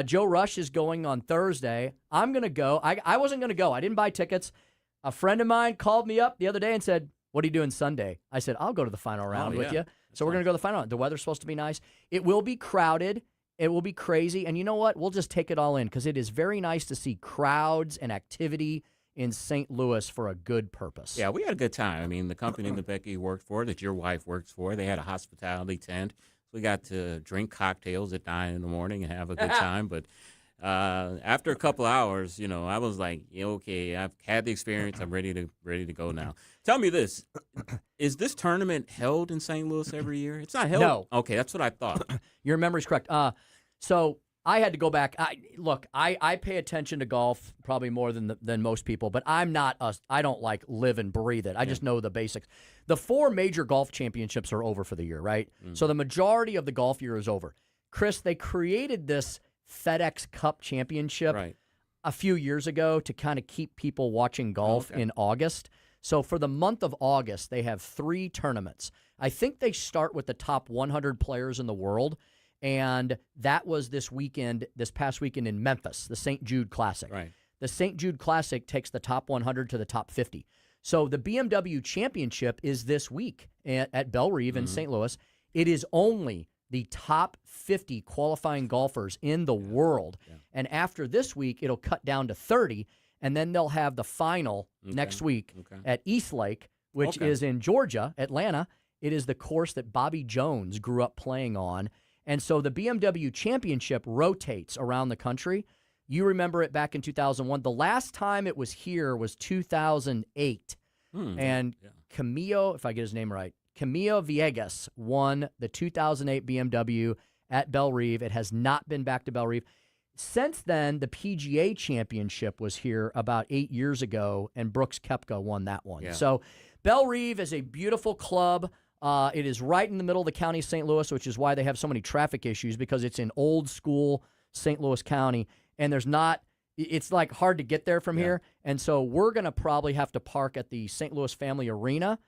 Joe Rush is going on Thursday. I'm going to go. I wasn't going to go. I didn't buy tickets. A friend of mine called me up the other day and said, "What are you doing Sunday?" I said, "I'll go to the final round with you." So we're going to go to the final round. The weather's supposed to be nice. It will be crowded. It will be crazy. And you know what? We'll just take it all in because it is very nice to see crowds and activity in St. Louis for a good purpose. Yeah, we had a good time. I mean, the company that Becky worked for, that your wife works for, they had a hospitality tent. We got to drink cocktails at 9 in the morning and have a good time. But after a couple hours, I was like, yeah, okay, I've had the experience. I'm ready to go now. Tell me this: is this tournament held in St. Louis every year? It's not held. No. Okay, that's what I thought. Your memory's correct. So I had to go back. I pay attention to golf probably more than most people, but I don't like live and breathe it. I just know the basics. The 4 major golf championships are over for the year, right? So the majority of the golf year is over. Chris, they created this FedEx Cup championship a few years ago to kind of keep people watching golf in August. So for the month of August, they have 3 tournaments. I think they start with the top 100 players in the world. And that was this past weekend in Memphis, the St. Jude Classic. Right. The St. Jude Classic takes the top 100 to the top 50. So the BMW Championship is this week at Bellerive in St. Louis. It is only the top 50 qualifying golfers in the world. Yeah. And after this week, it'll cut down to 30, and then they'll have the final next week at Eastlake, which is in Georgia, Atlanta. It is the course that Bobby Jones grew up playing on. And so the BMW Championship rotates around the country. You remember it back in 2001. The last time it was here was 2008. And Camilo, if I get his name right, Camilo Villegas won the 2008 BMW at Bellerive. It has not been back to Bellerive. Since then, the PGA Championship was here about 8 years ago, and Brooks Koepka won that one. Yeah. So Bellerive is a beautiful club. It is right in the middle of the county of St. Louis, which is why they have so many traffic issues, because it's in old school St. Louis County, and it's like hard to get there from here. And so we're going to probably have to park at the St. Louis Family Arena,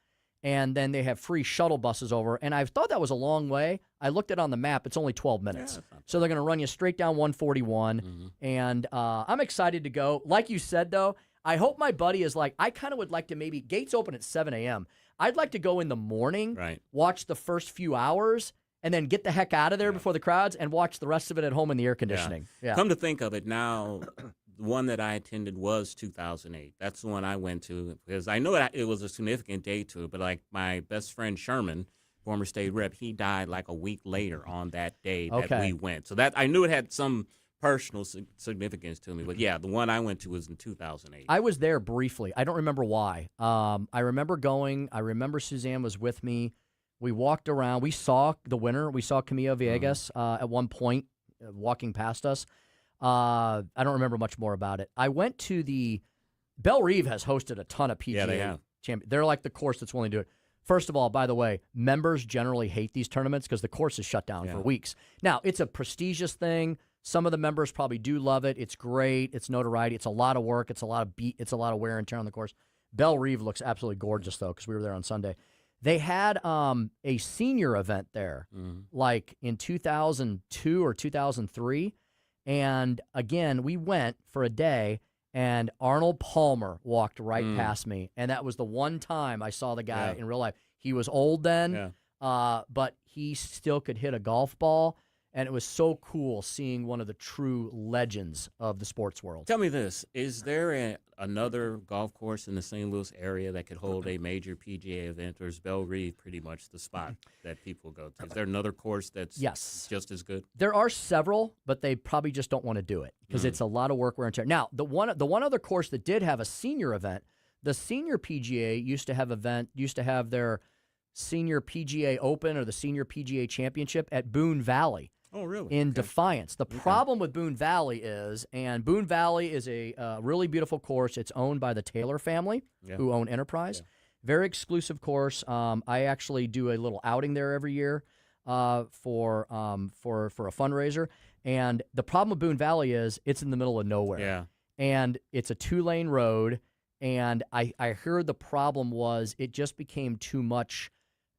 and then they have free shuttle buses over. And I thought that was a long way. I looked it on the map. It's only 12 minutes. So they're going to run you straight down 141. And I'm excited to go. Like you said, though, I hope my buddy is like, I kind of would like to maybe, gates open at 7 a.m. I'd like to go in the morning, watch the first few hours, and then get the heck out of there before the crowds and watch the rest of it at home in the air conditioning. Yeah. Come to think of it now, the one that I attended was 2008. That's the one I went to because I know it was a significant day to it, but like my best friend Sherman, former state rep, he died like a week later on that day that we went. So that I knew it had some personal significance to me. But, yeah, the one I went to was in 2008. I was there briefly. I don't remember why. I remember going. I remember Suzanne was with me. We walked around. We saw the winner. We saw Camilo Villegas at one point walking past us. I don't remember much more about it. I went to the – Bellerive has hosted a ton of PGA. Yeah, they have. They're like the course that's willing to do it. First of all, by the way, members generally hate these tournaments because the course is shut down for weeks. Now, it's a prestigious thing. Some of the members probably do love it. It's great. It's notoriety. It's a lot of work. It's a lot of wear and tear on the course. Bellerive looks absolutely gorgeous, though, because we were there on Sunday. They had a senior event there, like in 2002 or 2003. And, again, we went for a day, and Arnold Palmer walked right past me. And that was the one time I saw the guy in real life. He was old then, but he still could hit a golf ball. And it was so cool seeing one of the true legends of the sports world. Tell me this. Is there another golf course in the St. Louis area that could hold a major PGA event, or is Bellerive pretty much the spot that people go to? Is there another course that's just as good? There are several, but they probably just don't want to do it because it's a lot of work, wear and tear. Now, the one other course that did have a senior event, the senior PGA used to have their senior PGA Open or the senior PGA Championship at Boone Valley. Oh, really? In Defiance. The problem with Boone Valley is a really beautiful course. It's owned by the Taylor family, who own Enterprise. Very exclusive course. I actually do a little outing there every year for a fundraiser. And the problem with Boone Valley is it's in the middle of nowhere. Yeah. And it's a 2-lane road. And I heard the problem was it just became too much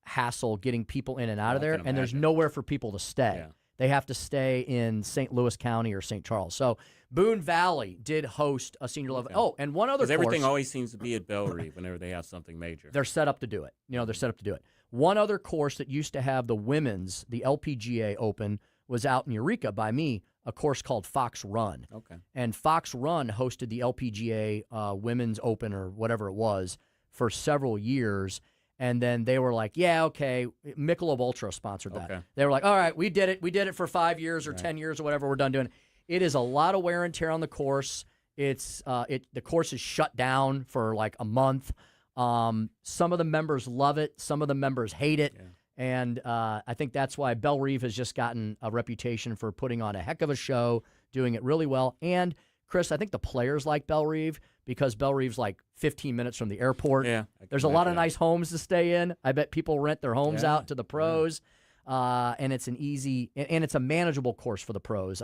hassle getting people in and out of there, and there's nowhere for people to stay. Yeah. they have to stay in St. Louis County or St. Charles. So Boone Valley did host a senior level. Okay. Oh, and one other course. Everything always seems to be at Belle Reve whenever they have something major. They're set up to do it. They're set up to do it. One other course that used to have the women's, the LPGA Open, was out in Eureka by me, a course called Fox Run. Okay. And Fox Run hosted the LPGA Women's Open or whatever it was for several years. And then they were like, yeah, okay, Michelob Ultra sponsored that. Okay. They were like, all right, we did it. We did it for 5 years or 10 years or whatever. We're done doing it. It is a lot of wear and tear on the course. The course is shut down for like a month. Some of the members love it. Some of the members hate it. Yeah. And I think that's why Belle Reve has just gotten a reputation for putting on a heck of a show, doing it really well. And, Chris, I think the players like Belle Reve because Belle Reve's like 15 minutes from the airport. Yeah, there's a lot of nice homes to stay in. I bet people rent their homes out to the pros. And it's an easy and it's a manageable course for the pros.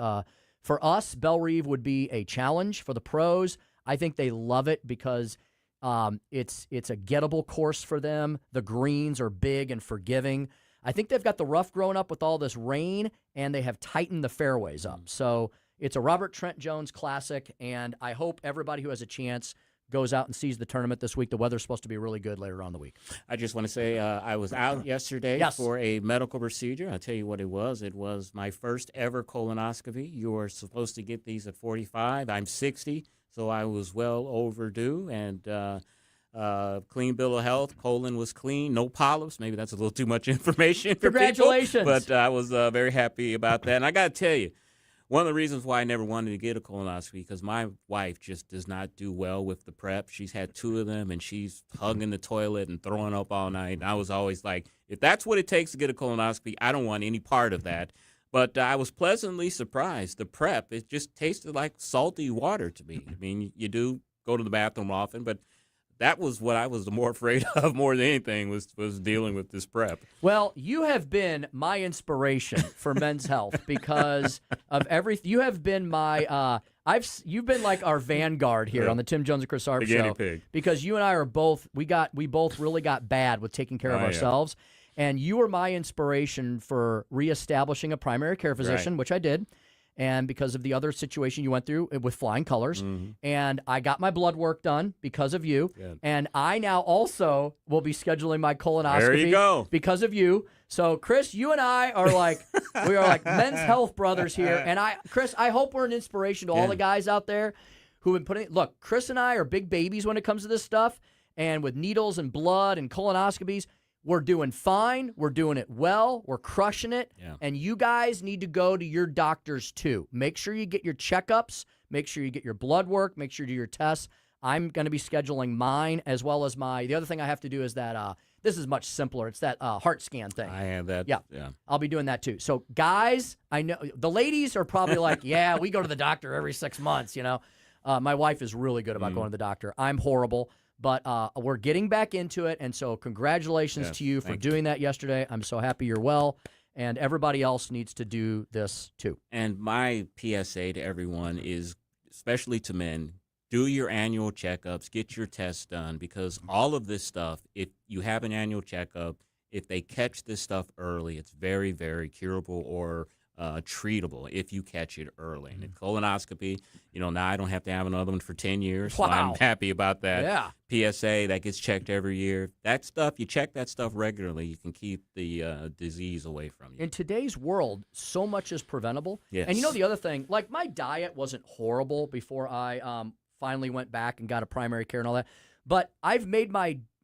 For us, Belle Reve would be a challenge. For the pros, I think they love it because it's a gettable course for them. The greens are big and forgiving. I think they've got the rough grown up with all this rain, and they have tightened the fairways up. So it's a Robert Trent Jones classic, and I hope everybody who has a chance goes out and sees the tournament this week. The weather's supposed to be really good later on in the week. I just want to say I was out yesterday for a medical procedure. I'll tell you what it was. It was my first ever colonoscopy. You are supposed to get these at 45. I'm 60, so I was well overdue, and clean bill of health. Colon was clean. No polyps. Maybe that's a little too much information for Congratulations. people, but I was very happy about that. And I got to tell you, one of the reasons why I never wanted to get a colonoscopy because my wife just does not do well with the prep. She's had 2 of them, and she's hugging the toilet and throwing up all night. And I was always like, if that's what it takes to get a colonoscopy, I don't want any part of that. But I was pleasantly surprised. The prep, it just tasted like salty water to me. I mean, you do go to the bathroom often, but that was what I was more afraid of more than anything was dealing with this prep. Well, you have been my inspiration for Men's Health because of everything. You have been my you've been like our vanguard here on the Tim Jones and Chris Arps show. Guinea pig. Because you and I are both we both really got bad with taking care of ourselves. And you were my inspiration for reestablishing a primary care physician, which I did. And because of the other situation you went through with flying colors. And I got my blood work done because of you. Good. And I now also will be scheduling my colonoscopy there you go. because of you. So, Chris, you and I are like, we are like Men's Health brothers here. And Chris, I hope we're an inspiration to all the guys out there who've been putting, look, Chris and I are big babies when it comes to this stuff. And with needles and blood and colonoscopies, we're doing fine. We're doing it well. We're crushing it. Yeah. And you guys need to go to your doctors too. Make sure you get your checkups. Make sure you get your blood work. Make sure you do your tests. I'm going to be scheduling mine as well as the other thing I have to do is that, this is much simpler. It's that heart scan thing. I have that. Yeah. I'll be doing that too. So guys, I know the ladies are probably like, yeah, we go to the doctor every 6 months, you know. My wife is really good about going to the doctor. I'm horrible. But we're getting back into it, and so congratulations to you for doing that yesterday. I'm so happy you're well, and everybody else needs to do this too. And my PSA to everyone is, especially to men, do your annual checkups, get your tests done, because all of this stuff, if you have an annual checkup, if they catch this stuff early, it's very, very curable or treatable if you catch it early. And the colonoscopy, now I don't have to have another one for 10 years. Wow. So I'm happy about that. Yeah. PSA, that gets checked every year. That stuff, you check that stuff regularly, you can keep the disease away from you. In today's world, so much is preventable. Yes. And the other thing, like my diet wasn't horrible before I finally went back and got a primary care and all that. But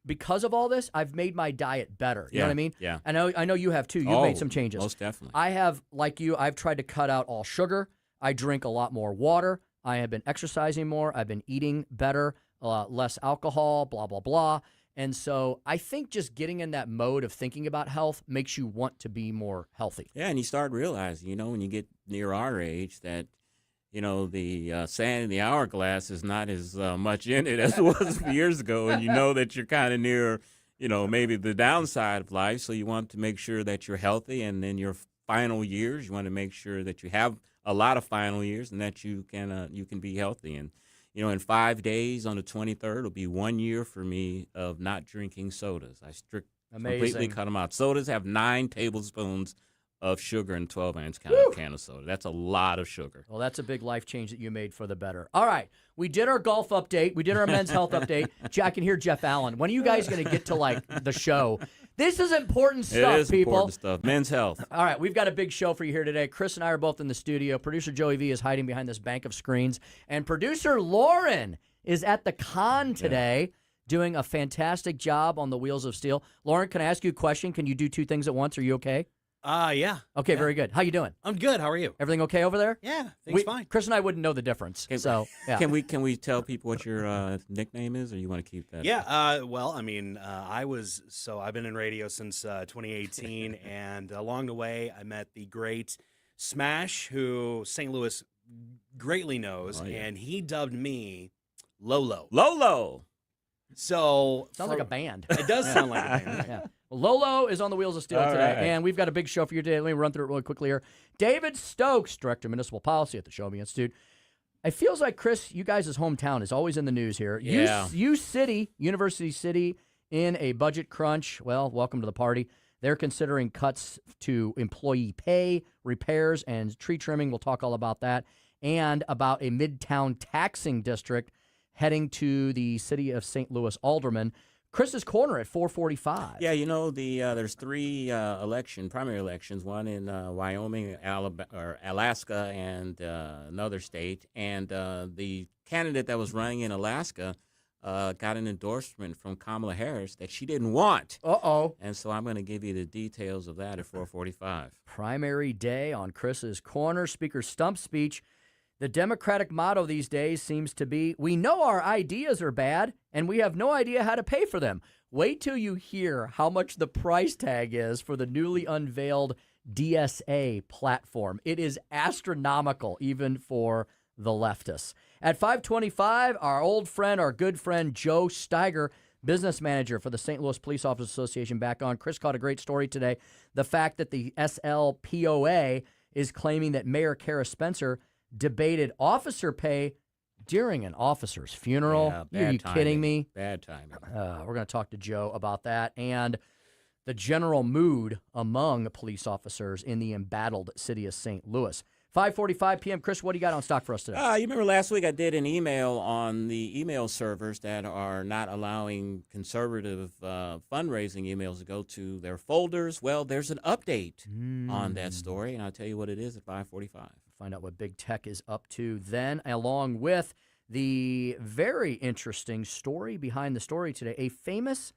because of all this, I've made my diet better. You know what I mean? Yeah. I know you have too. You've made some changes. Most definitely. I have, like you, I've tried to cut out all sugar. I drink a lot more water. I have been exercising more. I've been eating better, less alcohol, blah, blah, blah. And so I think just getting in that mode of thinking about health makes you want to be more healthy. Yeah, and you start realizing, when you get near our age that, the sand in the hourglass is not as much in it as it was a few years ago. And you know that you're kind of near, maybe the downside of life. So you want to make sure that you're healthy. And then your final years, you want to make sure that you have a lot of final years and that you can be healthy. And, in 5 days on the 23rd, it'll be 1 year for me of not drinking sodas. I completely cut them out. Sodas have 9 tablespoons of sugar in 12-ounce can of soda. That's a lot of sugar. Well, that's a big life change that you made for the better. All right. We did our golf update. We did our men's health update. I can hear Jeff Allen. When are you guys going to get to, like, the show? This is important stuff, it is people. Important stuff. Men's health. All right. We've got a big show for you here today. Chris and I are both in the studio. Producer Joey V is hiding behind this bank of screens. And producer Lauren is at the con today doing a fantastic job on the Wheels of Steel. Lauren, can I ask you a question? Can you do two things at once? Are you okay? Yeah. Okay, very good. How you doing? I'm good. How are you? Everything okay over there? Yeah, things fine. Chris and I wouldn't know the difference. Yeah. Can we tell people what your nickname is, or you want to keep that? Yeah. Well, I mean, I've been in radio since 2018, and along the way, I met the great Smash, who St. Louis greatly knows, and he dubbed me Lolo. Lolo. So sounds like a band. It does sound like a band. Yeah. Well, Lolo is on the Wheels of Steel today, right. and we've got a big show for you today. Let me run through it really quickly here. David Stokes, Director of Municipal Policy at the Show Me Institute. It feels like, Chris, you guys' hometown is always in the news here. Yeah. University City, in a budget crunch. Well, welcome to the party. They're considering cuts to employee pay, repairs, and tree trimming. We'll talk all about that, and about a midtown taxing district heading to the city of St. Louis alderman. Chris's Corner at 4:45. Yeah, you know, there's three primary elections, one in Wyoming, Alaska, and another state. And the candidate that was running in Alaska got an endorsement from Kamala Harris that she didn't want. Uh-oh. And so I'm going to give you the details of that at 4:45. Primary day on Chris's Corner. Speaker's stump speech. The Democratic motto these days seems to be, we know our ideas are bad, and we have no idea how to pay for them. Wait till you hear how much the price tag is for the newly unveiled DSA platform. It is astronomical, even for the leftists. At 5:25, our good friend Joe Steiger, business manager for the St. Louis Police Officers Association, back on. Chris caught a great story today. The fact that the SLPOA is claiming that Mayor Kara Spencer debated officer pay during an officer's funeral. Yeah, Are you kidding me? Bad timing. We're going to talk to Joe about that and the general mood among police officers in the embattled city of St. Louis. 5:45 p.m. Chris, what do you got on stock for us today? You remember last week I did an email on the email servers that are not allowing conservative fundraising emails to go to their folders. Well, there's an update on that story, and I'll tell you what it is at 5:45. Find out what big tech is up to then, along with the very interesting story behind the story today, a famous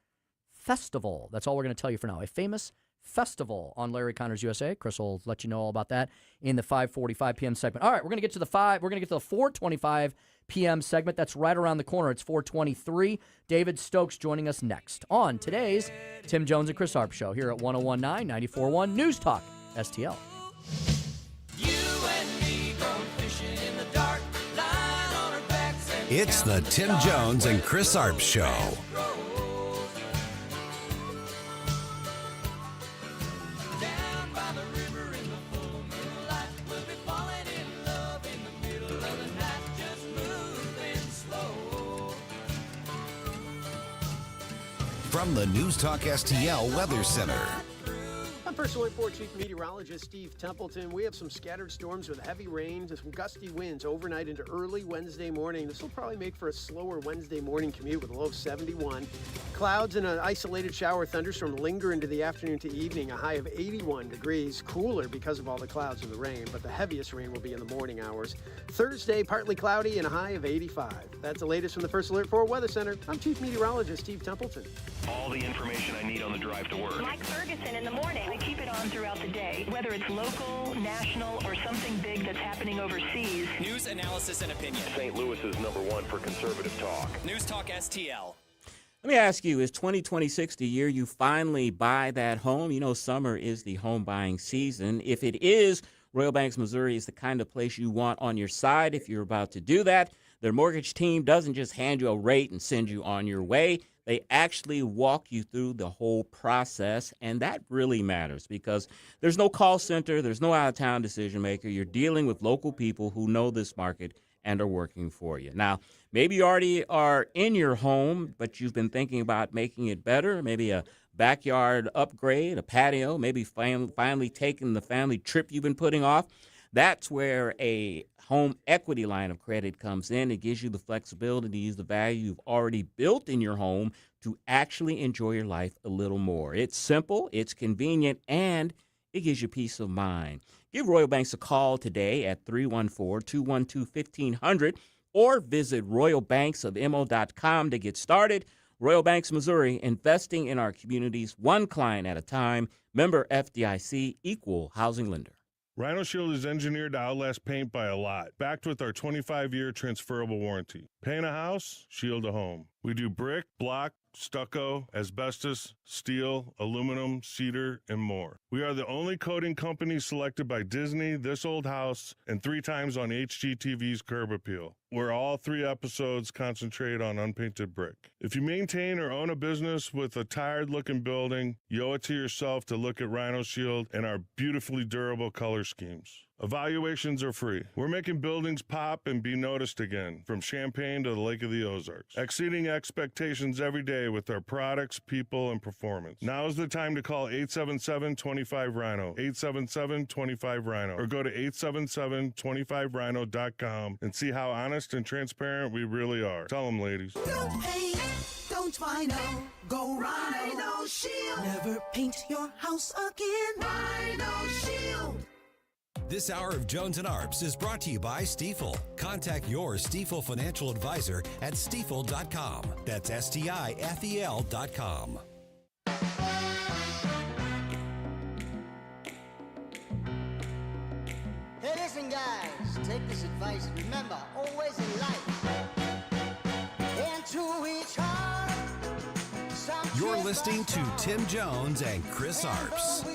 festival. That's all we're going to tell you for now. A famous festival on Larry Connor's USA. Chris will let you know all about that in the 5:45 p.m. segment. All right, we're going to get to the 4:25 p.m. segment. That's right around the corner. It's 4:23. David Stokes joining us next on today's Tim Jones and Chris Arps show here at 101.9 94.1 News Talk STL. It's the Tim Jones and Chris Arps show. From the News Talk STL Weather Center. I'm First Alert 4 Chief Meteorologist Steve Templeton. We have some scattered storms with heavy rain and some gusty winds overnight into early Wednesday morning. This will probably make for a slower Wednesday morning commute with a low of 71. Clouds and an isolated shower thunderstorm linger into the afternoon to evening, a high of 81 degrees. Cooler because of all the clouds and the rain, but the heaviest rain will be in the morning hours. Thursday, partly cloudy and a high of 85. That's the latest from the First Alert 4 Weather Center. I'm Chief Meteorologist Steve Templeton. All the information I need on the drive to work. Mike Ferguson in the morning. I keep it on throughout the day, whether it's local, national, or something big that's happening overseas. News, analysis, and opinion. St. Louis is #1 for conservative talk. News Talk STL. Let me ask you, is 2026 the year you finally buy that home? You know, summer is the home buying season. If it is, Royal Banks, Missouri is the kind of place you want on your side if you're about to do that. Their mortgage team doesn't just hand you a rate and send you on your way. They actually walk you through the whole process, and that really matters because there's no call center, there's no out-of-town decision maker. You're dealing with local people who know this market and are working for you. Now, maybe you already are in your home, but you've been thinking about making it better, maybe a backyard upgrade, a patio, maybe finally taking the family trip you've been putting off. That's where a home equity line of credit comes in. It gives you the flexibility to use the value you've already built in your home to actually enjoy your life a little more. It's simple, it's convenient, and it gives you peace of mind. Give Royal Banks a call today at 314-212-1500 or visit royalbanksofmo.com to get started. Royal Banks, Missouri, investing in our communities one client at a time. Member FDIC, equal housing lender. Rhino Shield is engineered to outlast paint by a lot, backed with our 25-year transferable warranty. Paint a house, shield a home. We do brick, block, stucco, asbestos, steel, aluminum, cedar, and more. We are the only coating company selected by Disney, This Old House, and 3 times on HGTV's Curb Appeal, where all 3 episodes concentrate on unpainted brick. If you maintain or own a business with a tired-looking building, you owe it to yourself to look at Rhino Shield and our beautifully durable color schemes. Evaluations are free. We're making buildings pop and be noticed again, from Champaign to the Lake of the Ozarks, exceeding expectations every day with our products, people, and performance. Now is the time to call 877-25-RHINO, 877-25-RHINO, or go to 877-25rhino.com and see how honest and transparent we really are. Tell them, ladies. Don't paint, don't Rhino, go Rhino Shield. Never paint your house again. Rhino Shield. This hour of Jones and Arps is brought to you by Stifel. Contact your Stifel financial advisor at stifel.com. That's STIFEL.com. Hey, listen, guys, take this advice. Remember, always in life, and to each heart. You're listening to Tim Jones and Chris Arps.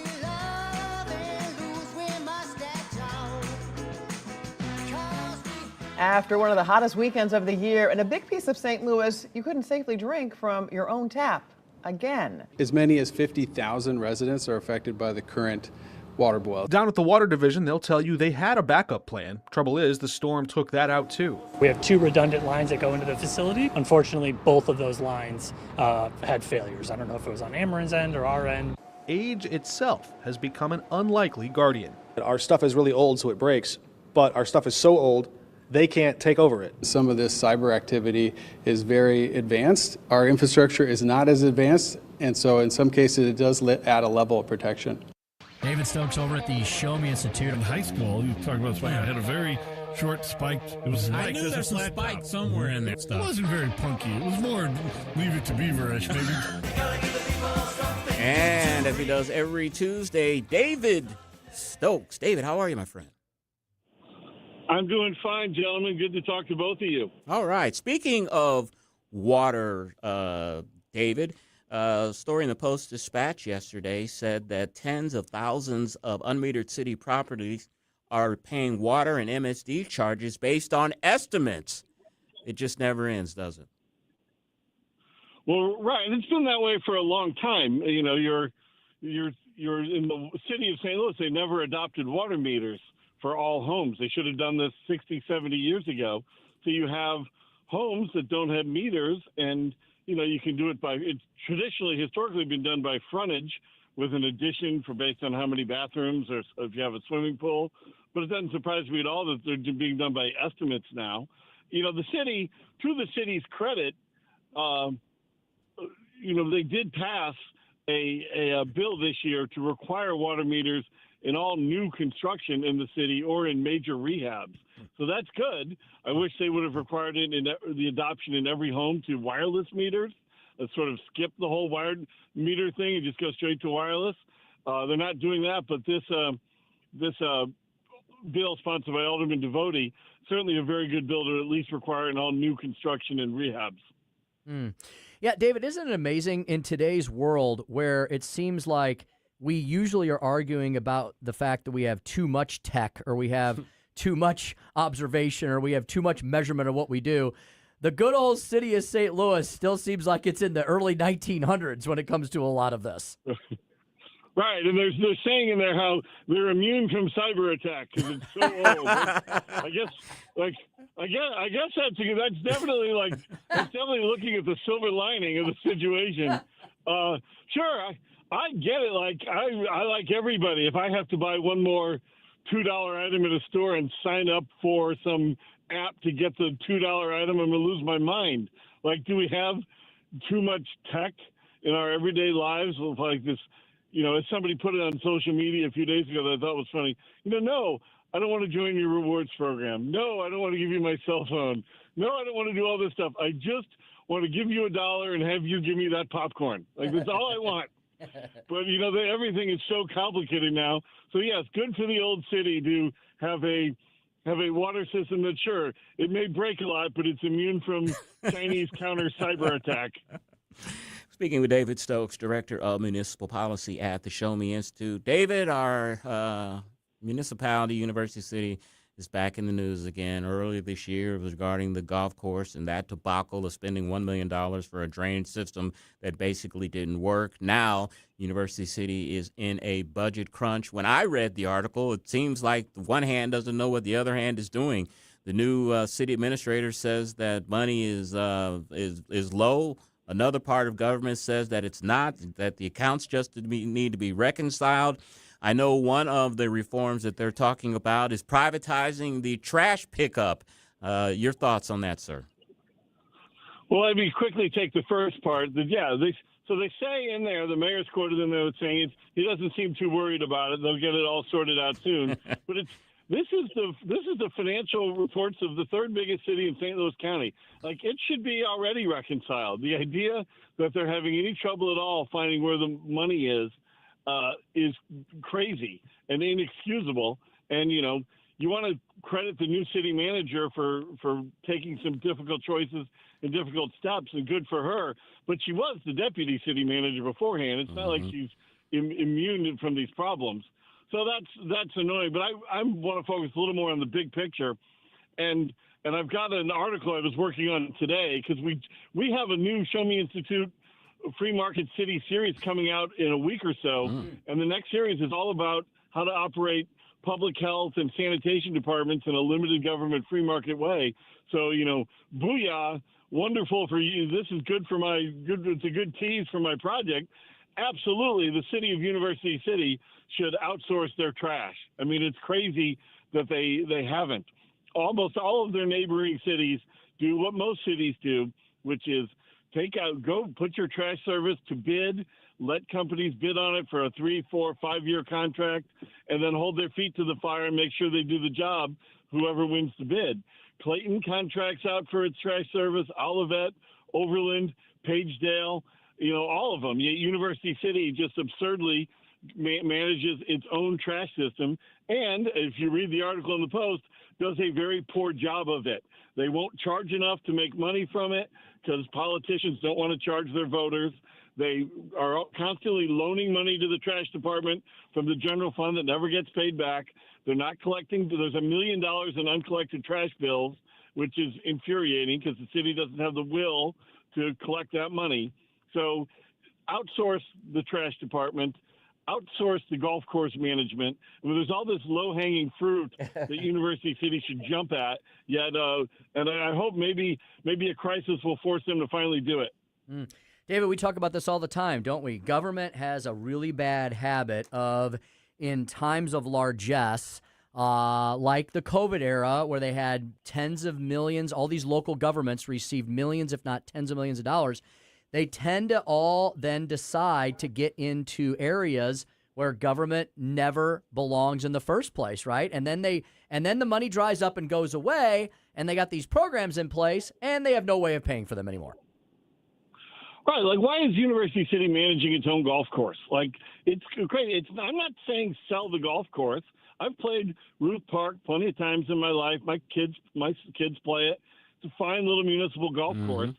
After one of the hottest weekends of the year and a big piece of St. Louis, you couldn't safely drink from your own tap again. As many as 50,000 residents are affected by the current water boil. Down at the water division, they'll tell you they had a backup plan. Trouble is, the storm took that out too. We have 2 redundant lines that go into the facility. Unfortunately, both of those lines had failures. I don't know if it was on Ameren's end or our end. Age itself has become an unlikely guardian. Our stuff is really old, so it breaks, but our stuff is so old, they can't take over it. Some of this cyber activity is very advanced. Our infrastructure is not as advanced, and so in some cases it does add a level of protection. David Stokes over at the Show Me Institute. In high school, you talk about spike. I had a very short spiked. It was I knew there's a spike somewhere in there. It wasn't very punky. It was more Leave It to Beaver-ish, maybe. And as he does every Tuesday, David Stokes. David, how are you, my friend? I'm doing fine, gentlemen. Good to talk to both of you. All right. Speaking of water, David, a story in the Post-Dispatch yesterday said that tens of thousands of unmetered city properties are paying water and MSD charges based on estimates. It just never ends, does it? Well, right. It's been that way for a long time. You know, you're in the city of St. Louis. They never adopted water meters for all homes. They should have done this 60, 70 years ago. So you have homes that don't have meters, and, you know, you can do it by, it's historically been done by frontage with an addition for based on how many bathrooms or if you have a swimming pool. But it doesn't surprise me at all that they're being done by estimates now. You know, the city, to the city's credit, you know, they did pass a bill this year to require water meters in all new construction in the city or in major rehabs. So that's good. I wish they would have required it in the adoption in every home to wireless meters. Let's sort of skip the whole wired meter thing and just go straight to wireless. They're not doing that, but this bill sponsored by Alderman Devote, certainly a very good bill to at least require in all new construction and rehabs. Yeah, David, isn't it amazing in today's world where it seems like we usually are arguing about the fact that we have too much tech or we have too much observation or we have too much measurement of what we do. The good old city of St. Louis still seems like it's in the early 1900s when it comes to a lot of this. Right, and they're saying in there how they're immune from cyber attack because it's so old. I guess that's definitely looking at the silver lining of the situation. Sure, I get it. Like I like everybody. If I have to buy one more $2 item at a store and sign up for some app to get the $2 item, I'm gonna lose my mind. Like, do we have too much tech in our everyday lives? Like this. As somebody put it on social media a few days ago that I thought was funny. No, I don't want to join your rewards program. No, I don't want to give you my cell phone. No, I don't want to do all this stuff. I just want to give you $1 and have you give me that popcorn. Like, that's all I want. But, everything is so complicated now. So, yes, good for the old city to have a water system that, sure, it may break a lot, but it's immune from Chinese counter cyber attack. Speaking with David Stokes, Director of Municipal Policy at the Show Me Institute. David, our municipality, University City, is back in the news again. Earlier this year, it was regarding the golf course and that debacle of spending $1 million for a drainage system that basically didn't work. Now, University City is in a budget crunch. When I read the article, it seems like one hand doesn't know what the other hand is doing. The new city administrator says that money is low. Another part of government says that it's not, that the accounts just need to be reconciled. I know one of the reforms that they're talking about is privatizing the trash pickup. Your thoughts on that, sir? Well, let me quickly take the first part. They say in there, the mayor's quoted in there saying he doesn't seem too worried about it. They'll get it all sorted out soon. But This is the financial reports of the third biggest city in St. Louis County. Like, it should be already reconciled. The idea that they're having any trouble at all finding where the money is crazy and inexcusable. And, you want to credit the new city manager for taking some difficult choices and difficult steps, and good for her. But she was the deputy city manager beforehand. It's not like she's immune from these problems. So that's annoying, but I want to focus a little more on the big picture, and I've got an article I was working on today because we have a new Show Me Institute Free Market City series coming out in a week or so, and the next series is all about how to operate public health and sanitation departments in a limited government free market way. So booyah, wonderful for you. This is good. It's a good tease for my project. Absolutely, the city of University City should outsource their trash. I mean, it's crazy that they haven't. Almost all of their neighboring cities do what most cities do, which is go put your trash service to bid, let companies bid on it for a 3, 4, 5-year contract, and then hold their feet to the fire and make sure they do the job, whoever wins the bid. Clayton contracts out for its trash service, Olivet, Overland, Pagedale, all of them. University City just absurdly manages its own trash system, and if you read the article in the Post, does a very poor job of it. They won't charge enough to make money from it because politicians don't want to charge their voters. They are constantly loaning money to the trash department from the general fund that never gets paid back. They're not collecting. There's $1 million in uncollected trash bills, which is infuriating because the city doesn't have the will to collect that money. So outsource the trash department, outsource the golf course management. I mean, there's all this low-hanging fruit that University City should jump at. Yet, and I hope maybe a crisis will force them to finally do it. David, we talk about this all the time, don't we? Government has a really bad habit of, in times of largesse, like the COVID era, where they had tens of millions, all these local governments received millions, if not tens of millions of dollars. They tend to all then decide to get into areas where government never belongs in the first place, right? And then the money dries up and goes away, and they got these programs in place, and they have no way of paying for them anymore. Right, like why is University City managing its own golf course? Like it's great. I'm not saying sell the golf course. I've played Ruth Park plenty of times in my life. My kids play it. It's a fine little municipal golf course.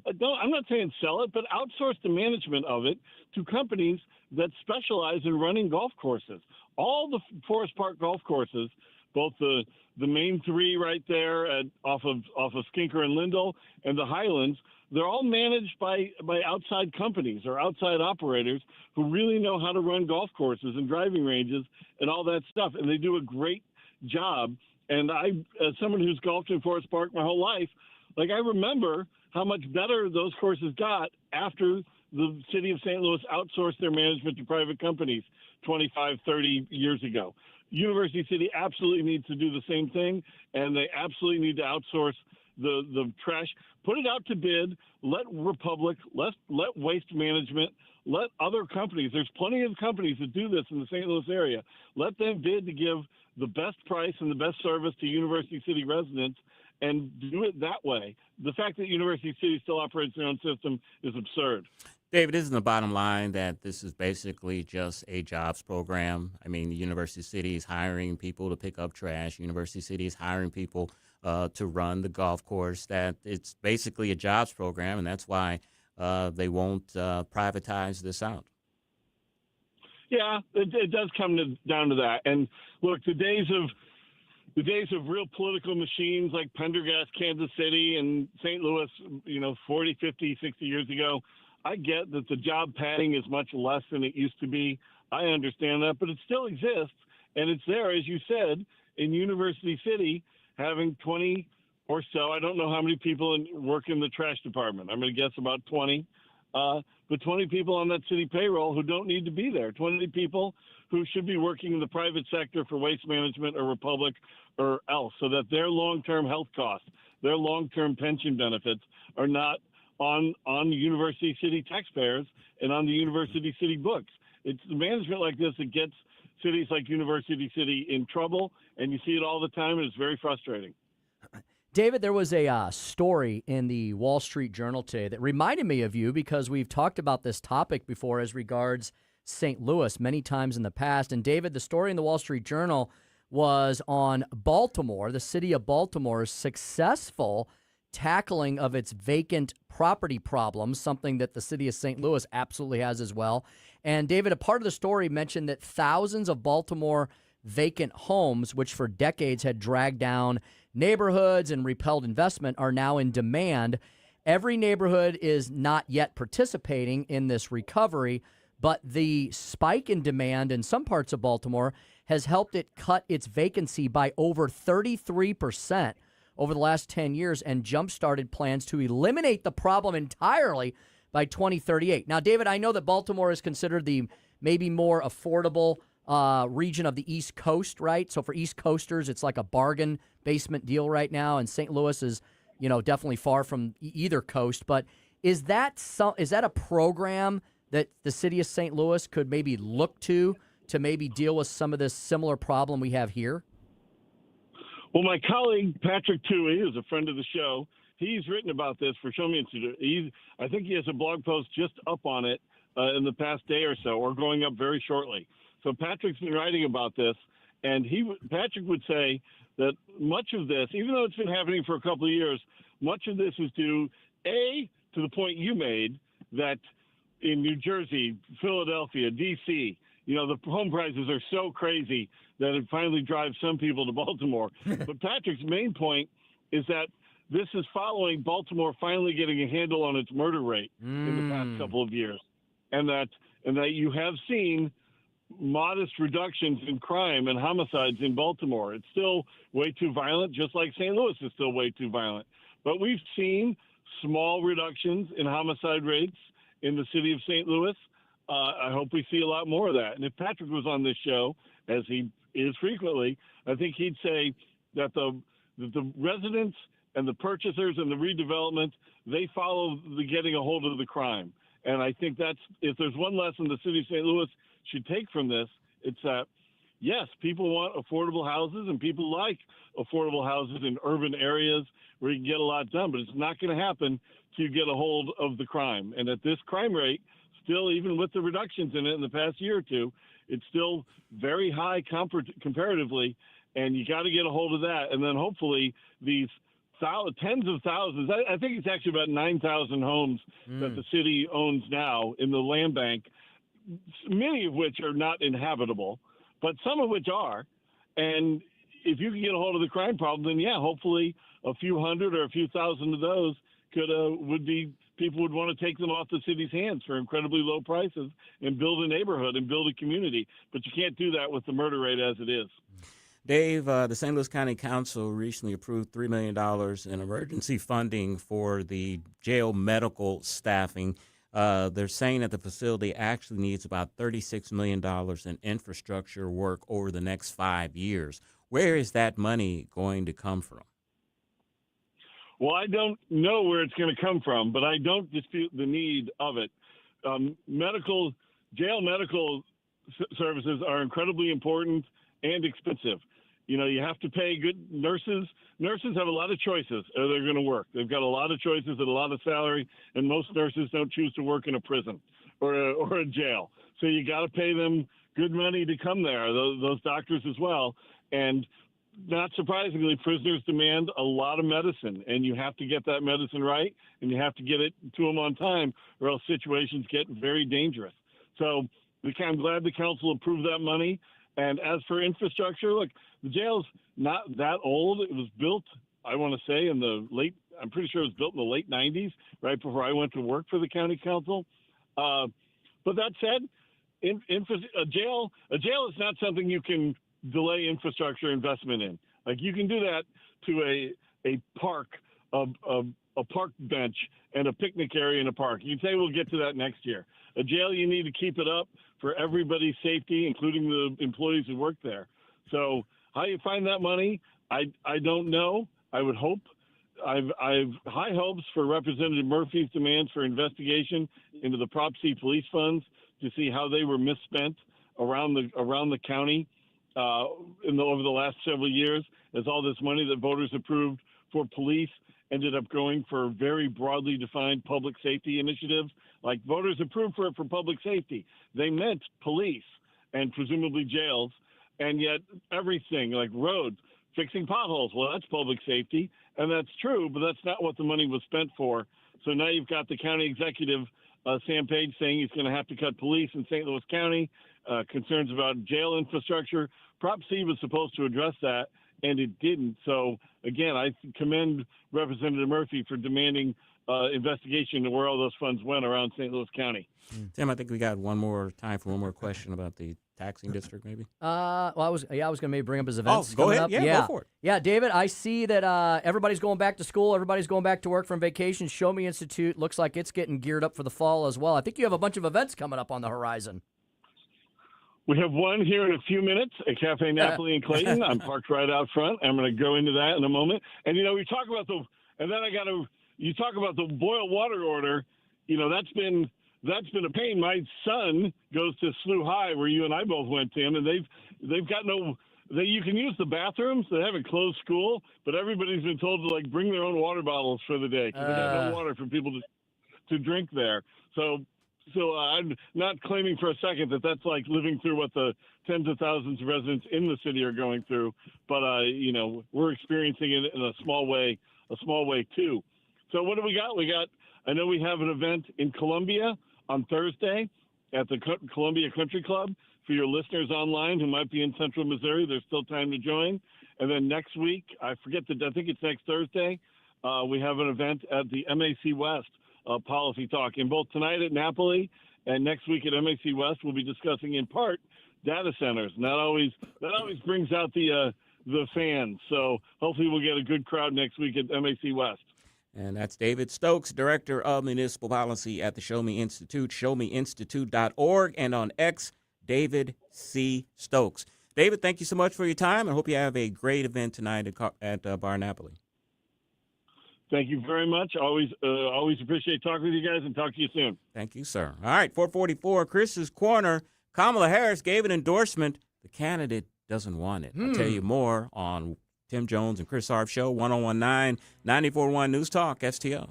I'm not saying sell it, but outsource the management of it to companies that specialize in running golf courses. All the Forest Park golf courses both the main three right there off of Skinker and Lindell and the Highlands. They're all managed by outside companies or outside operators who really know how to run golf courses and driving ranges and all that stuff. And they do a great job. And I, as someone who's golfed in Forest Park my whole life, I remember how much better those courses got after the city of St. Louis outsourced their management to private companies 25, 30 years ago. University City absolutely needs to do the same thing, and they absolutely need to outsource the trash. Put it out to bid. Let Republic, let Waste Management, let other companies. There's plenty of companies that do this in the St. Louis area. Let them bid to give the best price and the best service to University City residents and do it that way. The fact that University City still operates their own system is absurd. David, isn't the bottom line that this is basically just a jobs program? I mean, the University City is hiring people to pick up trash. University City is hiring people to run the golf course. That it's basically a jobs program, and that's why they won't privatize this out. Yeah, it does come down to that. And look, the days of real political machines like Pendergast, Kansas City, and St. Louis, 40, 50, 60 years ago, I get that the job padding is much less than it used to be. I understand that, but it still exists, and it's there, as you said, in University City, having 20 or so. I don't know how many people work in the trash department. I'm going to guess about 20. But 20 people on that city payroll who don't need to be there, 20 people who should be working in the private sector for Waste Management or Republic or else, so that their long-term health costs, their long-term pension benefits are not on the University City taxpayers and on the University City books. It's the management like this that gets cities like University City in trouble, and you see it all the time, and it's very frustrating. David, there was a story in the Wall Street Journal today that reminded me of you because we've talked about this topic before as regards St. Louis many times in the past. And, David, the story in the Wall Street Journal was on Baltimore, the city of Baltimore's successful tackling of its vacant property problems, something that the city of St. Louis absolutely has as well. And, David, a part of the story mentioned that thousands of Baltimore vacant homes, which for decades had dragged down neighborhoods and repelled investment, are now in demand. Every neighborhood is not yet participating in this recovery, but the spike in demand in some parts of Baltimore has helped it cut its vacancy by over 33% over the last 10 years and jump-started plans to eliminate the problem entirely by 2038. Now, David, I know that Baltimore is considered the maybe more affordable region of the East Coast, right? So for East Coasters, it's like a bargain basement deal right now, and St. Louis is, definitely far from either coast. But is that a program that the city of St. Louis could maybe look to maybe deal with some of this similar problem we have here? Well, my colleague Patrick Toohey, who's a friend of the show, he's written about this for Show Me Institute. I think he has a blog post just up on it in the past day or so, or going up very shortly. So Patrick's been writing about this, and Patrick would say that much of this, even though it's been happening for a couple of years, much of this is due, A, to the point you made, that in New Jersey, Philadelphia, D.C., the home prices are so crazy that it finally drives some people to Baltimore. But Patrick's main point is that this is following Baltimore finally getting a handle on its murder rate in the past couple of years, and that you have seen modest reductions in crime and homicides in Baltimore. It's still way too violent, just like St. Louis is still way too violent. But we've seen small reductions in homicide rates in the city of St. Louis. I hope we see a lot more of that. And if Patrick was on this show, as he is frequently, I think he'd say that the residents and the purchasers and the redevelopment, they follow the getting a hold of the crime. And I think if there's one lesson the city of St. Louis should take from this, it's that, yes, people want affordable houses and people like affordable houses in urban areas where you can get a lot done, but it's not going to happen till you get a hold of the crime. And at this crime rate, still, even with the reductions in it in the past year or two, it's still very high comparatively, and you got to get a hold of that. And then hopefully these tens of thousands, I think it's actually about 9,000 homes that the city owns now in the land bank, many of which are not inhabitable, but some of which are. And if you can get a hold of the crime problem, then yeah, hopefully a few hundred or a few thousand of those would be people would want to take them off the city's hands for incredibly low prices and build a neighborhood and build a community. But you can't do that with the murder rate as it is. Dave, the St. Louis County Council recently approved $3 million in emergency funding for the jail medical staffing. They're saying that the facility actually needs about $36 million in infrastructure work over the next 5 years. Where is that money going to come from? Well, I don't know where it's going to come from, but I don't dispute the need of it. Jail medical services are incredibly important and expensive. You know, you have to pay good nurses. Nurses have a lot of choices or they're going to work. They've got a lot of choices and a lot of salary, and most nurses don't choose to work in a prison or a jail. So you got to pay them good money to come there, those doctors as well. And not surprisingly, prisoners demand a lot of medicine, and you have to get that medicine right, and you have to get it to them on time, or else situations get very dangerous. So I'm glad the council approved that money. And as for infrastructure, look, the jail's not that old. It was built, I want to say, I'm pretty sure it was built in the late 90s, right before I went to work for the county council. But that said, a jail is not something you can delay infrastructure investment in. Like, you can do that to a park, a park bench and a picnic area in a park. You can say we'll get to that next year. A jail, you need to keep it up for everybody's safety, including the employees who work there. So how you find that money, I don't know. I would hope. I've high hopes for Representative Murphy's demands for investigation into the Prop C police funds to see how they were misspent around the county over the last several years, as all this money that voters approved for police ended up going for very broadly defined public safety initiatives. Like, voters approved for public safety. They meant police and presumably jails, and yet everything like roads, fixing potholes, well, that's public safety, and that's true, but that's not what the money was spent for. So now you've got the county executive, Sam Page, saying he's going to have to cut police in St. Louis County, concerns about jail infrastructure. Prop C was supposed to address that, and it didn't. So, again, I commend Representative Murphy for demanding investigation into where all those funds went around St. Louis County. Tim, I think we got time for one more question about the taxing district, maybe. Well, I was going to maybe bring up his events. Go ahead. Up. Yeah, go for it. Yeah, David, I see that everybody's going back to school. Everybody's going back to work from vacation. Show Me Institute looks like it's getting geared up for the fall as well. I think you have a bunch of events coming up on the horizon. We have one here in a few minutes at Cafe Napoli in Clayton. I'm parked right out front. I'm going to go into that in a moment. And, we talk about you talk about the boil water order. That's been a pain. My son goes to SLU High, where you and I both went, Tim, and they've got you can use the bathrooms. They haven't closed school, but everybody's been told to bring their own water bottles for the day because they got no water for people to drink there. So I'm not claiming for a second that that's like living through what the tens of thousands of residents in the city are going through, but we're experiencing it in a small way too. So what do we got? I know we have an event in Columbia on Thursday at the Columbia Country Club. For your listeners online who might be in Central Missouri, there's still time to join. And then next week, I think it's next Thursday, we have an event at the MAC West Policy Talk. And both tonight at Napoli and next week at MAC West, we'll be discussing in part data centers. And that always brings out the fans. So hopefully we'll get a good crowd next week at MAC West. And that's David Stokes, Director of Municipal Policy at the Show Me Institute, showmeinstitute.org, and on X, David C. Stokes. David, thank you so much for your time. I hope you have a great event tonight at Bar Napoli. Thank you very much. Always appreciate talking with you guys, and talk to you soon. Thank you, sir. All right, 444, Chris's Corner. Kamala Harris gave an endorsement. The candidate doesn't want it. I'll tell you more on Tim Jones and Chris Arps Show, 1019 94.1 News Talk, STL.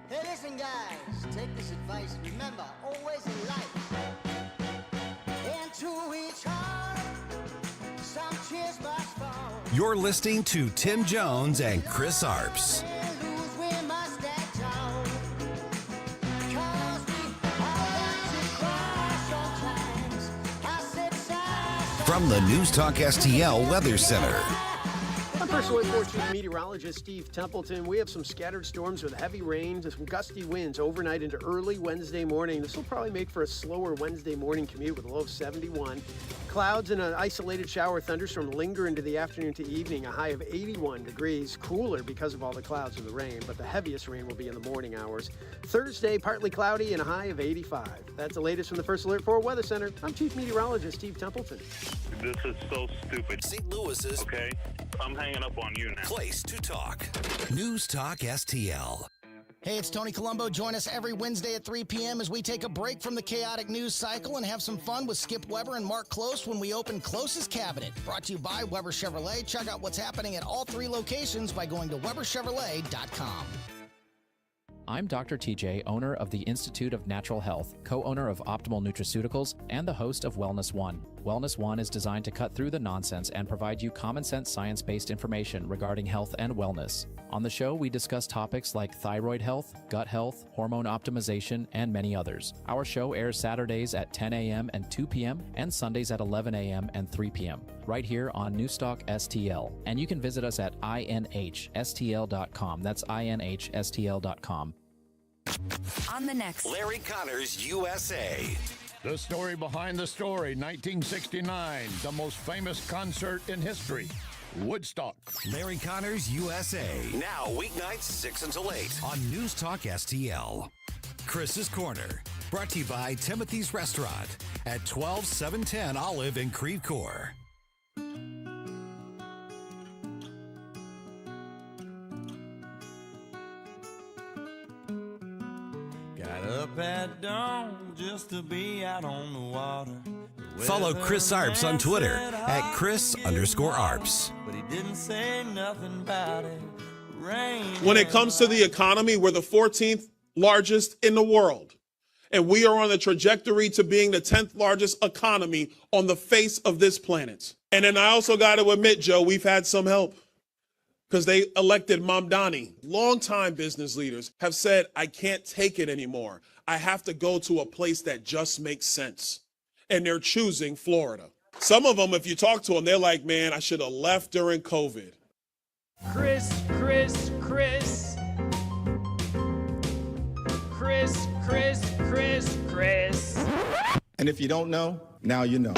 Hey, listen, guys, take this advice. Remember, always in life, and to each heart, some tears must fall. You're listening to Tim Jones and Chris Arps. From the News Talk STL Weather Center. I'm Personal Report Chief Meteorologist Steve Templeton. We have some scattered storms with heavy rain and some gusty winds overnight into early Wednesday morning. This will probably make for a slower Wednesday morning commute with a low of 71. Clouds and an isolated shower thunderstorm linger into the afternoon to evening, a high of 81 degrees. Cooler because of all the clouds and the rain, but the heaviest rain will be in the morning hours. Thursday, partly cloudy and a high of 85. That's the latest from the First Alert 4 Weather Center. I'm Chief Meteorologist Steve Templeton. This is so stupid. St. Louis's Okay, I'm hanging up on you now. place to talk. News Talk STL. Hey, it's Tony Colombo. Join us every Wednesday at 3 p.m. as we take a break from the chaotic news cycle and have some fun with Skip Weber and Mark Close when we open Close's Cabinet. Brought to you by Weber Chevrolet. Check out what's happening at all 3 locations by going to WeberChevrolet.com. I'm Dr. TJ, owner of the Institute of Natural Health, co-owner of Optimal Nutraceuticals, and the host of Wellness One. Wellness One is designed to cut through the nonsense and provide you common sense science-based information regarding health and wellness. On the show, we discuss topics like thyroid health, gut health, hormone optimization, and many others. Our show airs Saturdays at 10 a.m. and 2 p.m. and Sundays at 11 a.m. and 3 p.m. right here on Newstalk STL. And you can visit us at inhstl.com. That's inhstl.com. On the next Larry Connors USA. The story behind the story, 1969, the most famous concert in history, Woodstock. Larry Connors USA. Now weeknights 6 until 8 on News Talk STL. Chris's Corner, brought to you by Timothy's Restaurant at 12710 Olive in Creve Coeur. Got up at dawn just to be out on the water. Follow Chris Arps on Twitter at Chris_Arps. But he didn't say nothing about it. Rain. When it comes to the economy, we're the 14th largest in the world. And we are on the trajectory to being the 10th largest economy on the face of this planet. And then I also got to admit, Joe, we've had some help. Because they elected Mamdani. Longtime business leaders have said, I can't take it anymore. I have to go to a place that just makes sense. And they're choosing Florida. Some of them, if you talk to them, they're like, man, I should have left during COVID. Chris. And if you don't know, now you know.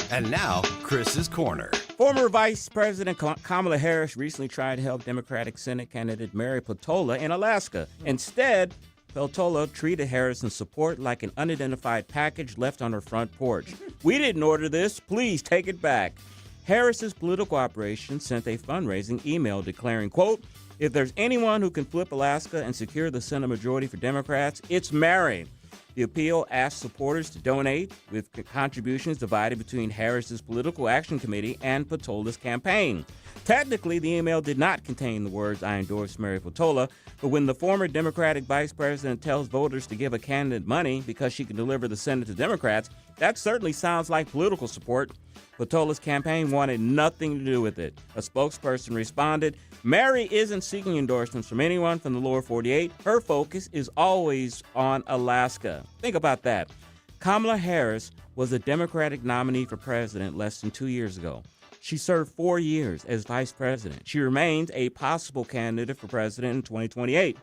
And now, Chris's Corner. Former Vice President Kamala Harris recently tried to help Democratic Senate candidate Mary Peltola in Alaska. Instead, Peltola treated Harris's support like an unidentified package left on her front porch. We didn't order this. Please take it back. Harris's political operation sent a fundraising email declaring, quote, if there's anyone who can flip Alaska and secure the Senate majority for Democrats, it's Mary. The appeal asked supporters to donate, with contributions divided between Harris's Political Action Committee and Peltola's campaign. Technically, the email did not contain the words, I endorse Mary Peltola, but when the former Democratic vice president tells voters to give a candidate money because she can deliver the Senate to Democrats, that certainly sounds like political support. Peltola's campaign wanted nothing to do with it. A spokesperson responded, Mary isn't seeking endorsements from anyone from the lower 48. Her focus is always on Alaska. Think about that. Kamala Harris was a Democratic nominee for president less than 2 years ago. She served 4 years as vice president. She remains a possible candidate for president in 2028.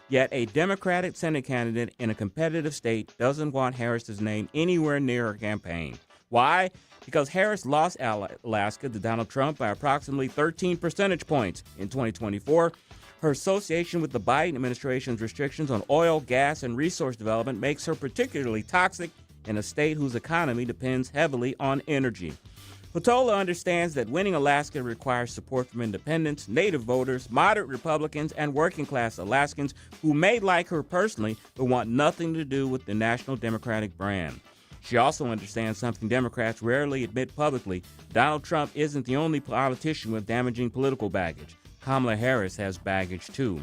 Yet a Democratic Senate candidate in a competitive state doesn't want Harris's name anywhere near her campaign. Why? Because Harris lost Alaska to Donald Trump by approximately 13 percentage points in 2024. Her association with the Biden administration's restrictions on oil, gas, and resource development makes her particularly toxic in a state whose economy depends heavily on energy. Peltola understands that winning Alaska requires support from independents, Native voters, moderate Republicans, and working-class Alaskans who may like her personally but want nothing to do with the National Democratic brand. She also understands something Democrats rarely admit publicly. Donald Trump isn't the only politician with damaging political baggage. Kamala Harris has baggage, too.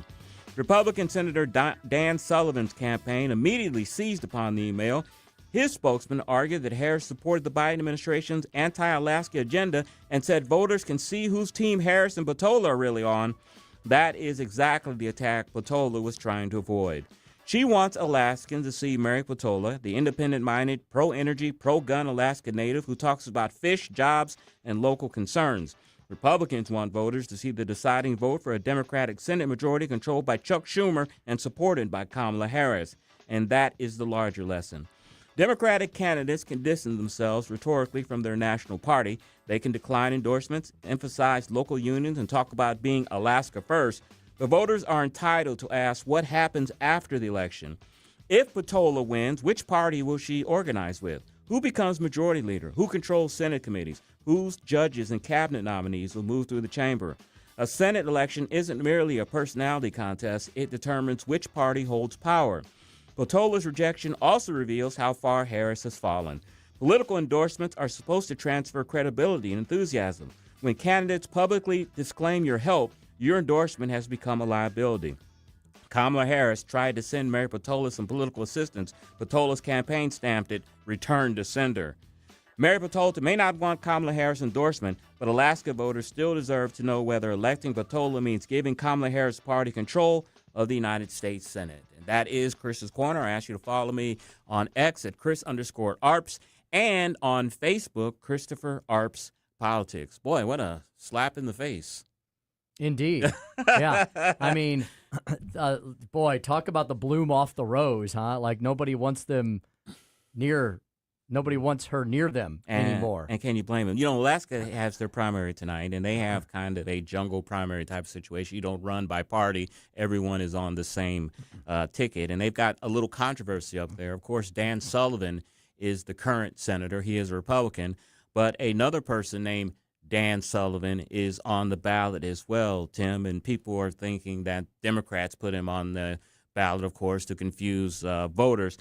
Republican Senator Dan Sullivan's campaign immediately seized upon the email. His spokesman argued that Harris supported the Biden administration's anti-Alaska agenda and said voters can see whose team Harris and Peltola are really on. That is exactly the attack Peltola was trying to avoid. She wants Alaskans to see Mary Peltola, the independent-minded, pro-energy, pro-gun Alaska native who talks about fish, jobs, and local concerns. Republicans want voters to see the deciding vote for a Democratic Senate majority controlled by Chuck Schumer and supported by Kamala Harris. And that is the larger lesson. Democratic candidates can distance themselves rhetorically from their national party. They can decline endorsements, emphasize local unions, and talk about being Alaska first. The voters are entitled to ask what happens after the election. If Peltola wins, which party will she organize with? Who becomes majority leader? Who controls Senate committees? Whose judges and cabinet nominees will move through the chamber? A Senate election isn't merely a personality contest. It determines which party holds power. Peltola's rejection also reveals how far Harris has fallen. Political endorsements are supposed to transfer credibility and enthusiasm. When candidates publicly disclaim your help, your endorsement has become a liability. Kamala Harris tried to send Mary Peltola some political assistance. Peltola's campaign stamped it, "Return to sender." Mary Peltola may not want Kamala Harris' endorsement, but Alaska voters still deserve to know whether electing Peltola means giving Kamala Harris party control of the United States Senate. And that is Chris's Corner. I ask you to follow me on X at Chris_Arps and on Facebook, Christopher Arps Politics. Boy, what a slap in the face. Indeed. Yeah. I mean, boy, talk about the bloom off the rose, huh? Like nobody wants her near them anymore. And can you blame them? You know, Alaska has their primary tonight, and they have kind of a jungle primary type of situation. You don't run by party. Everyone is on the same ticket, and they've got a little controversy up there. Of course, Dan Sullivan is the current senator. He is a Republican, but another person named Dan Sullivan is on the ballot as well, Tim, and people are thinking that Democrats put him on the ballot, of course, to confuse voters.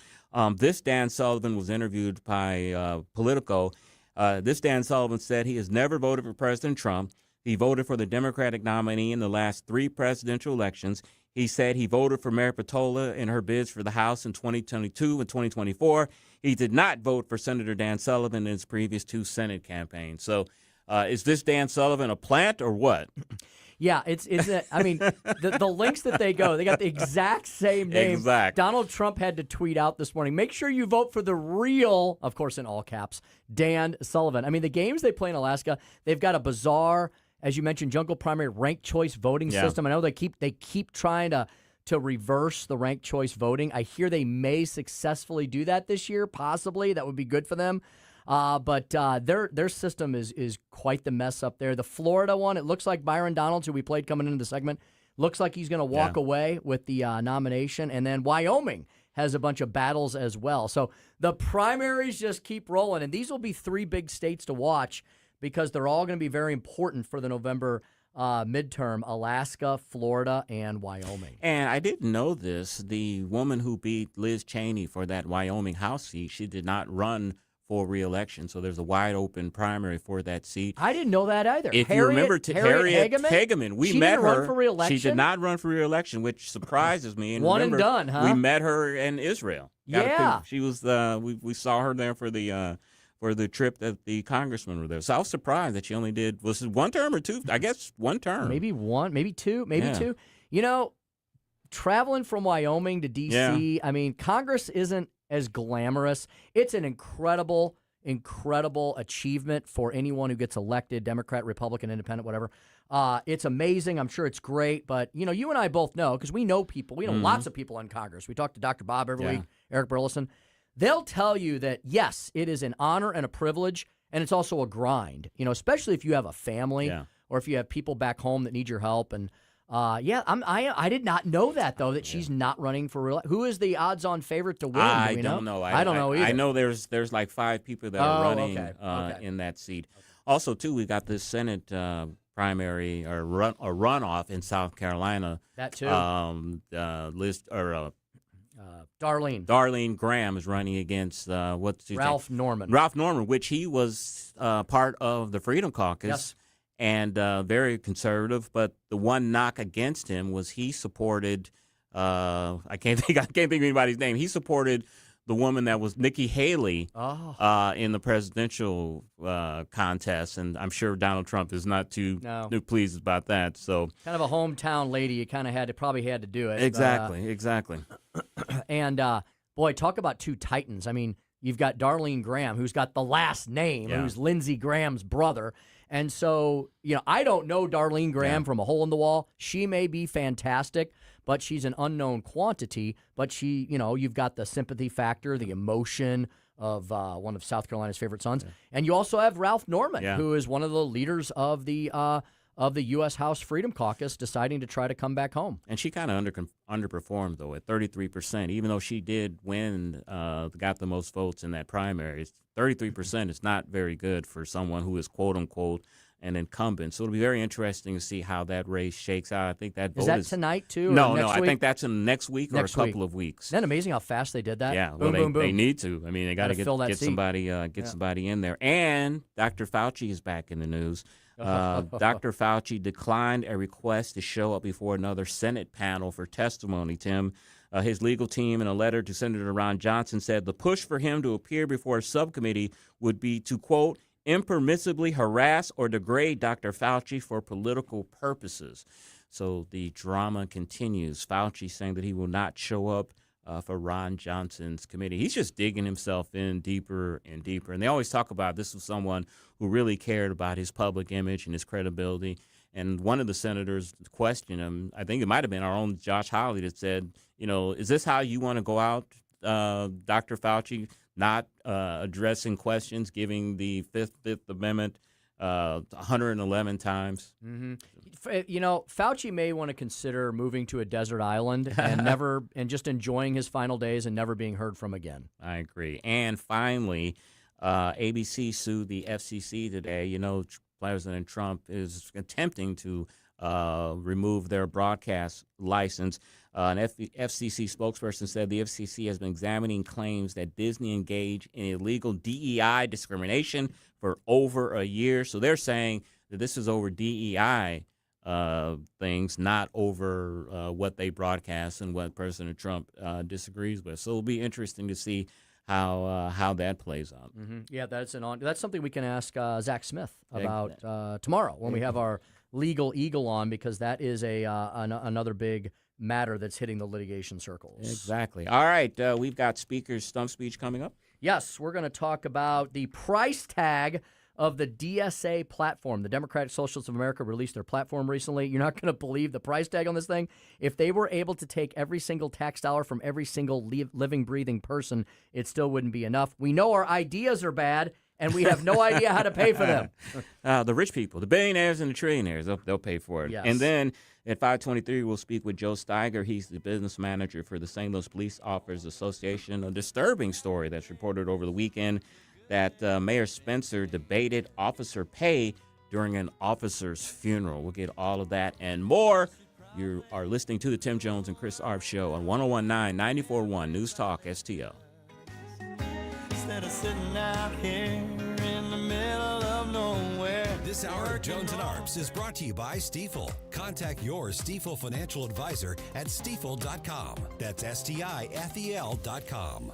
This Dan Sullivan was interviewed by Politico. This Dan Sullivan said he has never voted for President Trump. He voted for the Democratic nominee in the last 3 presidential elections. He said he voted for Mary Peltola in her bids for the House in 2022 and 2024. He did not vote for Senator Dan Sullivan in his previous 2 Senate campaigns. So is this Dan Sullivan a plant or what? Yeah, I mean, the links that they got the exact same name. Exact. Donald Trump had to tweet out this morning, make sure you vote for the real, of course in all caps, Dan Sullivan. I mean, the games they play in Alaska, they've got a bizarre, as you mentioned, jungle primary ranked choice voting system. I know they keep trying to reverse the ranked choice voting. I hear they may successfully do that this year, possibly. That would be good for them. But their system is quite the mess up there. The Florida one, it looks like Byron Donalds, who we played coming into the segment, looks like he's going to walk away with the nomination. And then Wyoming has a bunch of battles as well. So the primaries just keep rolling. And these will be 3 big states to watch because they're all going to be very important for the November midterm: Alaska, Florida, and Wyoming. And I didn't know this. The woman who beat Liz Cheney for that Wyoming House seat, she did not run for re-election, so there's a wide-open primary for that seat. I didn't know that either. If you remember Harriet Hageman, we met didn't her. Run for re-election? She did not run for re-election, which surprises me. And One remember, and done, huh? We met her in Israel. Yeah, she was. We saw her there for the trip that the congressmen were there. So I was surprised that she only did, was it 1 term or 2? I guess 1 term. Maybe 1, maybe 2, maybe 2. You know, traveling from Wyoming to D.C., I mean, Congress isn't as glamorous. It's an incredible achievement for anyone who gets elected, Democrat, Republican, Independent, whatever. It's amazing. I'm sure it's great. But, you know, you and I both know, because we know people. We know lots of people in Congress. We talk to Dr. Bob every week, Eric Burleson. They'll tell you that, yes, it is an honor and a privilege, and it's also a grind, you know, especially if you have a family or if you have people back home that need your help. And, I did not know that, though, that she's not running for real. Who is the odds-on favorite to win? I don't know. I don't know either. I know there's like 5 people that are running in that seat. Also, too, we got this Senate primary or runoff in South Carolina. That too. Darlene Graham is running against Ralph Norman. Ralph Norman, which he was part of the Freedom Caucus. Yes. And very conservative, but the one knock against him was he supported. I can't think of anybody's name. He supported the woman that was Nikki Haley Oh. in the presidential contest, and I'm sure Donald Trump is not too pleased about that. So kind of a hometown lady. You kind of probably had to do it. Exactly. And boy, talk about two titans. I mean, you've got Darlene Graham, who's got the last name, who's Lindsey Graham's brother. And so, I don't know Darlene Graham from a hole in the wall. She may be fantastic, but she's an unknown quantity. But she, you've got the sympathy factor, the emotion of one of South Carolina's favorite sons. And you also have Ralph Norman, who is one of the leaders of the U.S. House Freedom Caucus, deciding to try to come back home. And she kind of underperformed, though, at 33%, even though she did win, got the most votes in that primary. 33% is not very good for someone who is, quote-unquote, an incumbent. So it'll be very interesting to see how that race shakes out. I think that vote is that tonight, too? No, I think that's in next week or a couple of weeks. Isn't that amazing how fast they did that? Yeah, boom, well, boom, boom. They need to. I mean, they got to get somebody in there. And Dr. Fauci is back in the news. Dr. Fauci declined a request to show up before another Senate panel for testimony, Tim. His legal team, in a letter to Senator Ron Johnson, said the push for him to appear before a subcommittee would be to, quote, impermissibly harass or degrade Dr. Fauci for political purposes. So the drama continues. Fauci saying that he will not show up for Ron Johnson's committee. He's just digging himself in deeper and deeper. And they always talk about this was someone who really cared about his public image and his credibility. And one of the senators questioned him. I think it might have been our own Josh Hawley that said, is this how you want to go out, Dr. Fauci, not addressing questions, giving the Fifth Amendment 111 times? Mm-hmm. Fauci may want to consider moving to a desert island and just enjoying his final days and never being heard from again. I agree. And finally, ABC sued the FCC today. President Trump is attempting to remove their broadcast license. An FCC spokesperson said the FCC has been examining claims that Disney engaged in illegal DEI discrimination for over a year. So they're saying that this is over DEI things, not over what they broadcast and what President Trump disagrees with. So it'll be interesting to see how that plays out. Mm-hmm. Yeah, that's something we can ask Zach Smith about tomorrow when we have our legal eagle on, because that is another big matter that's hitting the litigation circles. Exactly. All right, we've got Speaker's stump speech coming up. Yes, we're going to talk about the price tag of the DSA platform. The Democratic Socialists of America released their platform recently. You're not going to believe the price tag on this thing. If they were able to take every single tax dollar from every single living, breathing person, it still wouldn't be enough. We know our ideas are bad, and we have no idea how to pay for them. The rich people, the billionaires and the trillionaires, they'll pay for it. Yes. And then at 5:23, we'll speak with Joe Steiger. He's the business manager for the St. Louis Police Officers Association. A disturbing story that's reported over the weekend that Mayor Spencer debated officer pay during an officer's funeral. We'll get all of that and more. You are listening to the Tim Jones and Chris Arps Show on 101.9, 94.1 News Talk STL. Instead of sitting out here in the middle of nowhere. This hour of Jones and Arps is brought to you by Stifel. Contact your Stifel financial advisor at stifel.com. That's STIFEL.com.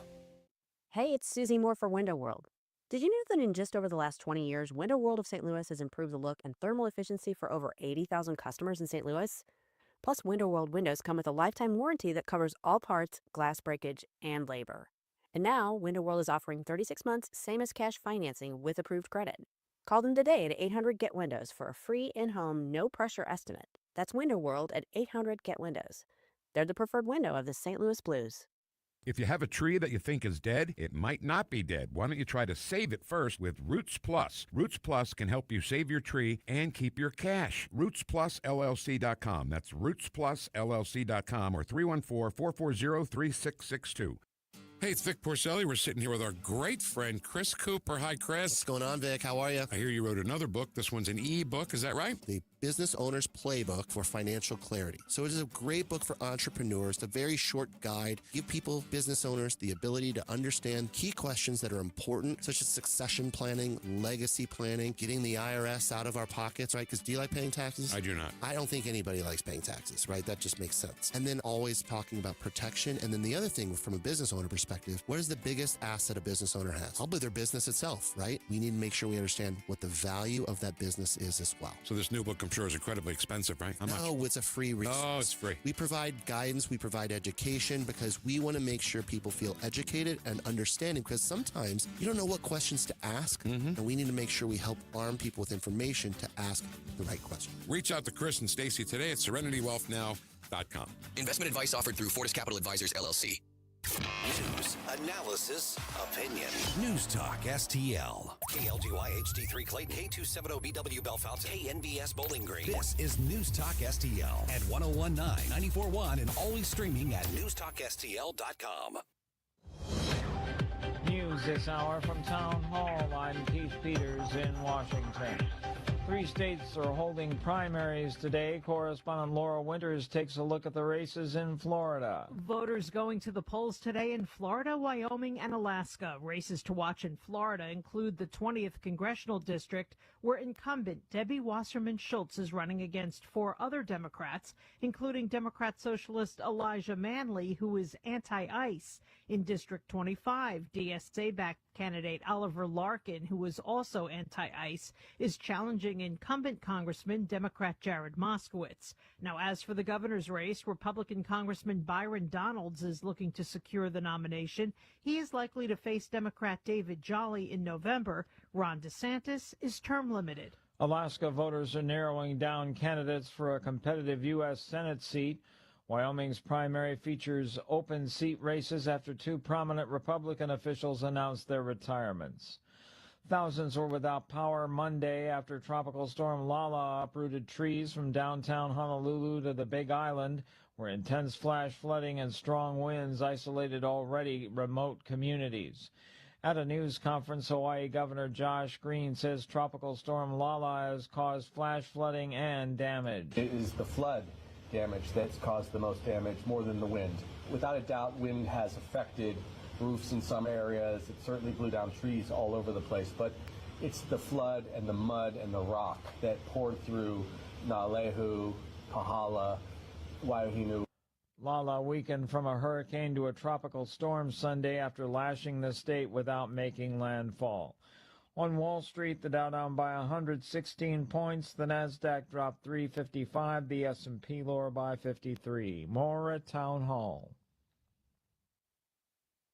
Hey, it's Susie Moore for Window World. Did you know that in just over the last 20 years, Window World of St. Louis has improved the look and thermal efficiency for over 80,000 customers in St. Louis? Plus, Window World windows come with a lifetime warranty that covers all parts, glass breakage, and labor. And now, Window World is offering 36 months, same as cash financing with approved credit. Call them today at 800-GET-WINDOWS for a free in-home, no-pressure estimate. That's Window World at 800-GET-WINDOWS. They're the preferred window of the St. Louis Blues. If you have a tree that you think is dead, it might not be dead. Why don't you try to save it first with Roots Plus? Roots Plus can help you save your tree and keep your cash. RootsPlusLLC.com. That's RootsPlusLLC.com or 314-440-3662. Hey, it's Vic Porcelli. We're sitting here with our great friend, Chris Cooper. Hi, Chris. What's going on, Vic? How are you? I hear you wrote another book. This one's an e-book. Is that right? The Business Owner's Playbook for Financial Clarity. So it is a great book for entrepreneurs. It's a very short guide. Give people, business owners, the ability to understand key questions that are important, such as succession planning, legacy planning, getting the IRS out of our pockets, right? Because do you like paying taxes? I do not. I don't think anybody likes paying taxes, right? That just makes sense. And then always talking about protection. And then the other thing from a business owner perspective, what is the biggest asset a business owner has? Probably their business itself, right? We need to make sure we understand what the value of that business is as well. So this new book, I'm sure, is incredibly expensive, right? How much? No, it's a free resource. Oh, it's free. We provide guidance, we provide education because we want to make sure people feel educated and understanding because sometimes you don't know what questions to ask, and we need to make sure we help arm people with information to ask the right question. Reach out to Chris and Stacy today at SerenityWealthNow.com. Investment advice offered through Fortis Capital Advisors, LLC. News, analysis, opinion. News Talk STL. KLGY HD3 Clayton, K270BW Bellefonte, KNBS Bowling Green. This is News Talk STL at 1019, 94.1, and always streaming at newstalkstl.com. News this hour from Town Hall. I'm Keith Peters in Washington. 3 states are holding primaries today. Correspondent Laura Winters takes a look at the races in Florida. Voters going to the polls today in Florida, Wyoming, and Alaska. Races to watch in Florida include the 20th Congressional District, where incumbent Debbie Wasserman Schultz is running against 4 other Democrats, including Democrat Socialist Elijah Manley, who is anti-ICE. In District 25, DSA-backed candidate Oliver Larkin, who is also anti-ICE, is challenging incumbent Congressman Democrat Jared Moskowitz. Now, as for the governor's race, Republican Congressman Byron Donalds is looking to secure the nomination. He is likely to face Democrat David Jolly in November. Ron DeSantis is term limited. Alaska voters are narrowing down candidates for a competitive U.S. Senate seat. Wyoming's primary features open seat races after 2 prominent Republican officials announced their retirements. Thousands were without power Monday after Tropical Storm Lala uprooted trees from downtown Honolulu to the Big Island, where intense flash flooding and strong winds isolated already remote communities. At a news conference, Hawaii Governor Josh Green says Tropical Storm Lala has caused flash flooding and damage. It is the flood damage that's caused the most damage, more than the wind. Without a doubt, wind has affected roofs in some areas. It certainly blew down trees all over the place, but it's the flood and the mud and the rock that poured through Naalehu, Pahala, Waiohinu. Lala weakened from a hurricane to a tropical storm Sunday after lashing the state without making landfall. On Wall Street, the Dow down by 116 points, the Nasdaq dropped 355, the S&P lower by 53. More at Town Hall.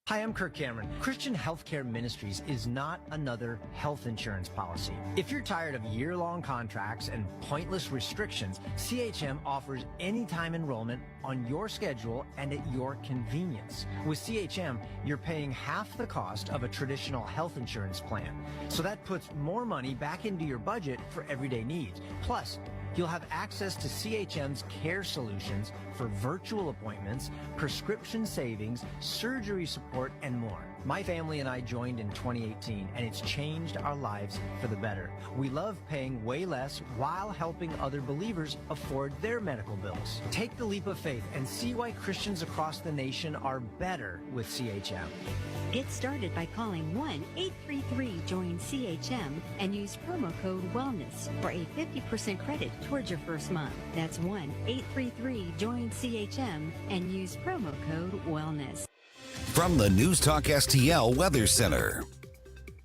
Hi, I'm Kirk Cameron. Christian Healthcare Ministries is not another health insurance policy. If you're tired of year-long contracts and pointless restrictions, CHM offers anytime enrollment on your schedule and at your convenience. With CHM, you're paying half the cost of a traditional health insurance plan. So that puts more money back into your budget for everyday needs. Plus, you'll have access to CHM's care solutions for virtual appointments, prescription savings, surgery support, and more. My family and I joined in 2018, and it's changed our lives for the better. We love paying way less while helping other believers afford their medical bills. Take the leap of faith and see why Christians across the nation are better with CHM. Get started by calling 1-833-JOIN-CHM and use promo code WELLNESS for a 50% credit towards your first month. That's 1-833-JOIN-CHM and use promo code WELLNESS. From the News Talk STL Weather Center.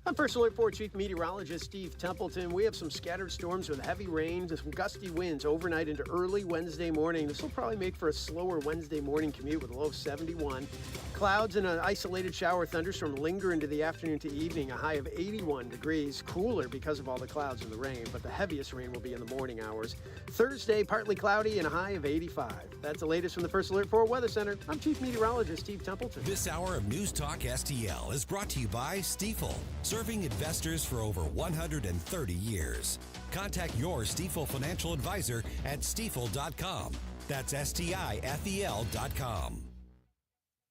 I'm First Alert 4 Chief Meteorologist Steve Templeton. We have some scattered storms with heavy rain and some gusty winds overnight into early Wednesday morning. This will probably make for a slower Wednesday morning commute with a low of 71. Clouds and an isolated shower thunderstorm linger into the afternoon to evening, a high of 81 degrees. Cooler because of all the clouds and the rain, but the heaviest rain will be in the morning hours. Thursday, partly cloudy and a high of 85. That's the latest from the First Alert 4 Weather Center. I'm Chief Meteorologist Steve Templeton. This hour of News Talk STL is brought to you by Stifel, serving investors for over 130 years. Contact your Stifel financial advisor at stifel.com. That's STIFEL.com.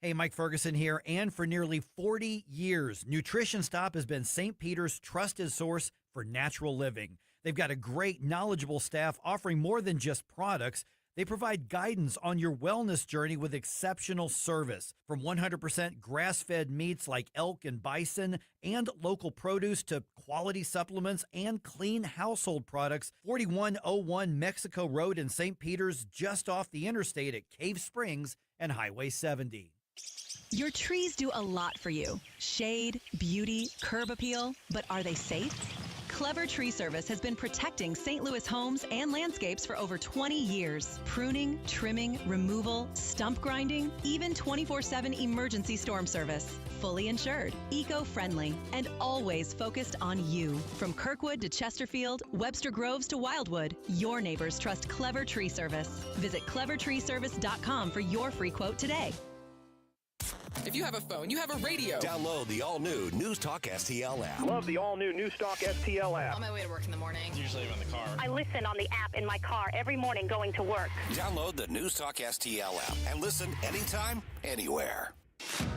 Hey, Mike Ferguson here, and for nearly 40 years, Nutrition Stop has been St. Peter's trusted source for natural living. They've got a great, knowledgeable staff offering more than just products. They provide guidance on your wellness journey with exceptional service. From 100% grass-fed meats like elk and bison and local produce to quality supplements and clean household products, 4101 Mexico Road in St. Peter's, just off the interstate at Cave Springs and Highway 70. Your trees do a lot for you. Shade, beauty, curb appeal, but are they safe? Clever Tree Service has been protecting St. Louis homes and landscapes for over 20 years. Pruning, trimming, removal, stump grinding, even 24/7 emergency storm service. Fully insured, eco-friendly, and always focused on you. From Kirkwood to Chesterfield, Webster Groves to Wildwood, your neighbors trust Clever Tree Service. Visit clevertreeservice.com for your free quote today. If you have a phone, you have a radio. Download the all-new News Talk STL app. Love the all-new News Talk STL app. On my way to work in the morning. Usually I'm in the car. I listen on the app in my car every morning going to work. Download the News Talk STL app and listen anytime, anywhere.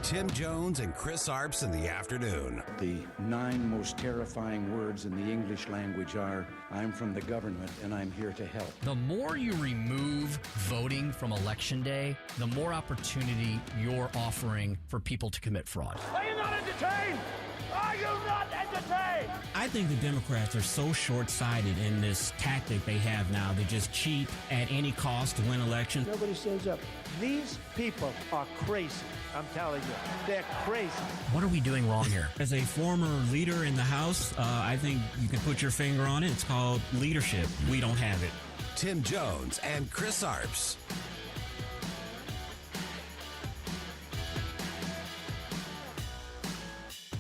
Tim Jones and Chris Arps in the afternoon. The 9 most terrifying words in the English language are, I'm from the government and I'm here to help. The more you remove voting from Election Day, the more opportunity you're offering for people to commit fraud. Are you not entertained? Are you not entertained? I think the Democrats are so short-sighted in this tactic they have now. They just cheat at any cost to win elections. Nobody stands up. These people are crazy. I'm telling you, they're crazy. What are we doing wrong here? As a former leader in the House, I think you can put your finger on it. It's called leadership. We don't have it. Tim Jones and Chris Arps.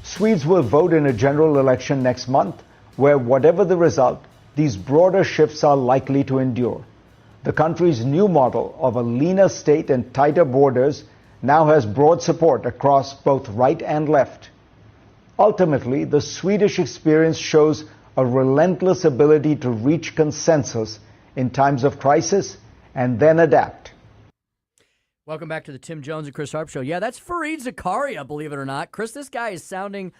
Swedes will vote in a general election next month, where whatever the result, these broader shifts are likely to endure. The country's new model of a leaner state and tighter borders now has broad support across both right and left. Ultimately, the Swedish experience shows a relentless ability to reach consensus in times of crisis and then adapt. Welcome back to the Tim Jones and Chris Arps Show. Yeah, that's Fareed Zakaria, believe it or not. Chris, this guy is sounding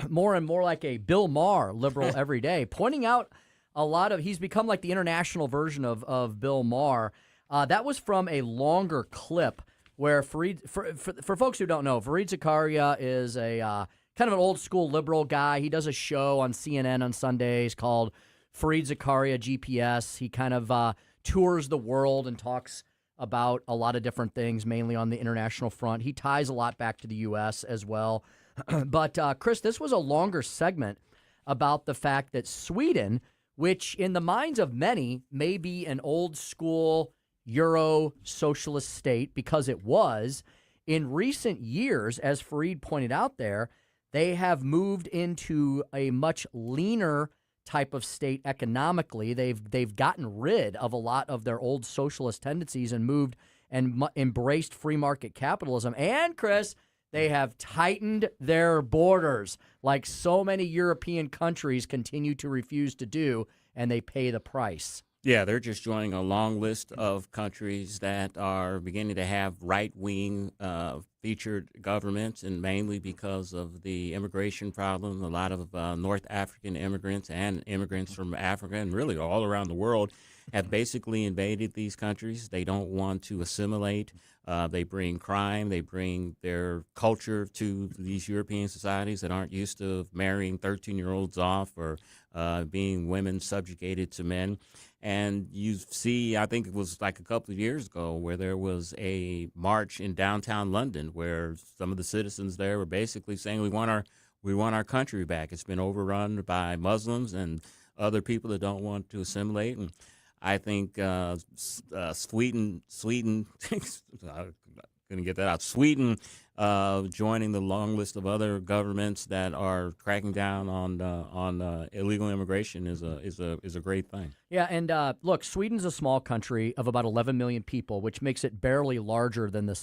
more and more like a Bill Maher liberal every day, pointing out a lot of, he's become like the international version of Bill Maher. That was from a longer clip where Fareed, for folks who don't know, Fareed Zakaria is a kind of an old school liberal guy. He does a show on CNN on Sundays called Fareed Zakaria GPS. He kind of tours the world and talks about a lot of different things, mainly on the international front. He ties a lot back to the U.S. as well. But, Chris, this was a longer segment about the fact that Sweden, which in the minds of many may be an old school Euro socialist state because it was, in recent years, as Fareed pointed out there, they have moved into a much leaner type of state economically. They've gotten rid of a lot of their old socialist tendencies and moved and embraced free market capitalism. And, Chris, they have tightened their borders like so many European countries continue to refuse to do, and they pay the price. Yeah, they're just joining a long list of countries that are beginning to have right-wing featured governments, and mainly because of the immigration problem. A lot of North African immigrants and immigrants from Africa and really all around the world have basically invaded these countries. They don't want to assimilate. They bring crime. They bring their culture to these European societies that aren't used to marrying 13-year-olds off or being women subjugated to men. And you see, I think it was like a couple of years ago where there was a march in downtown London where some of the citizens there were basically saying we want our country back. It's been overrun by Muslims and other people that don't want to assimilate. And I think Sweden, I'm going to get that out. Sweden joining the long list of other governments that are cracking down on illegal immigration is a great thing. Yeah, and look, Sweden's a small country of about 11 million people, which makes it barely larger than the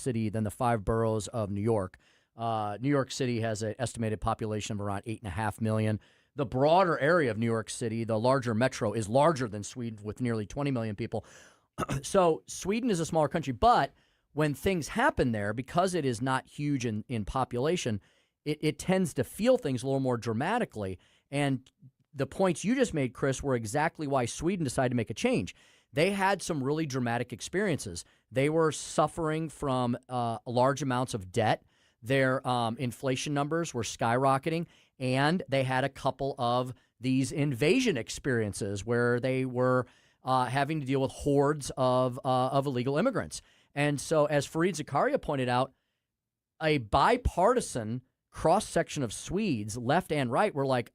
5 boroughs of New York. New York City has an estimated population of around 8.5 million. The broader area of New York City, the larger metro, is larger than Sweden with nearly 20 million people. So Sweden is a smaller country, but when things happen there, because it is not huge in population, it tends to feel things a little more dramatically. And the points you just made, Chris, were exactly why Sweden decided to make a change. They had some really dramatic experiences. They were suffering from large amounts of debt. Their inflation numbers were skyrocketing, and they had a couple of these invasion experiences where they were having to deal with hordes of illegal immigrants. And so, as Fareed Zakaria pointed out, a bipartisan cross-section of Swedes, left and right, were like,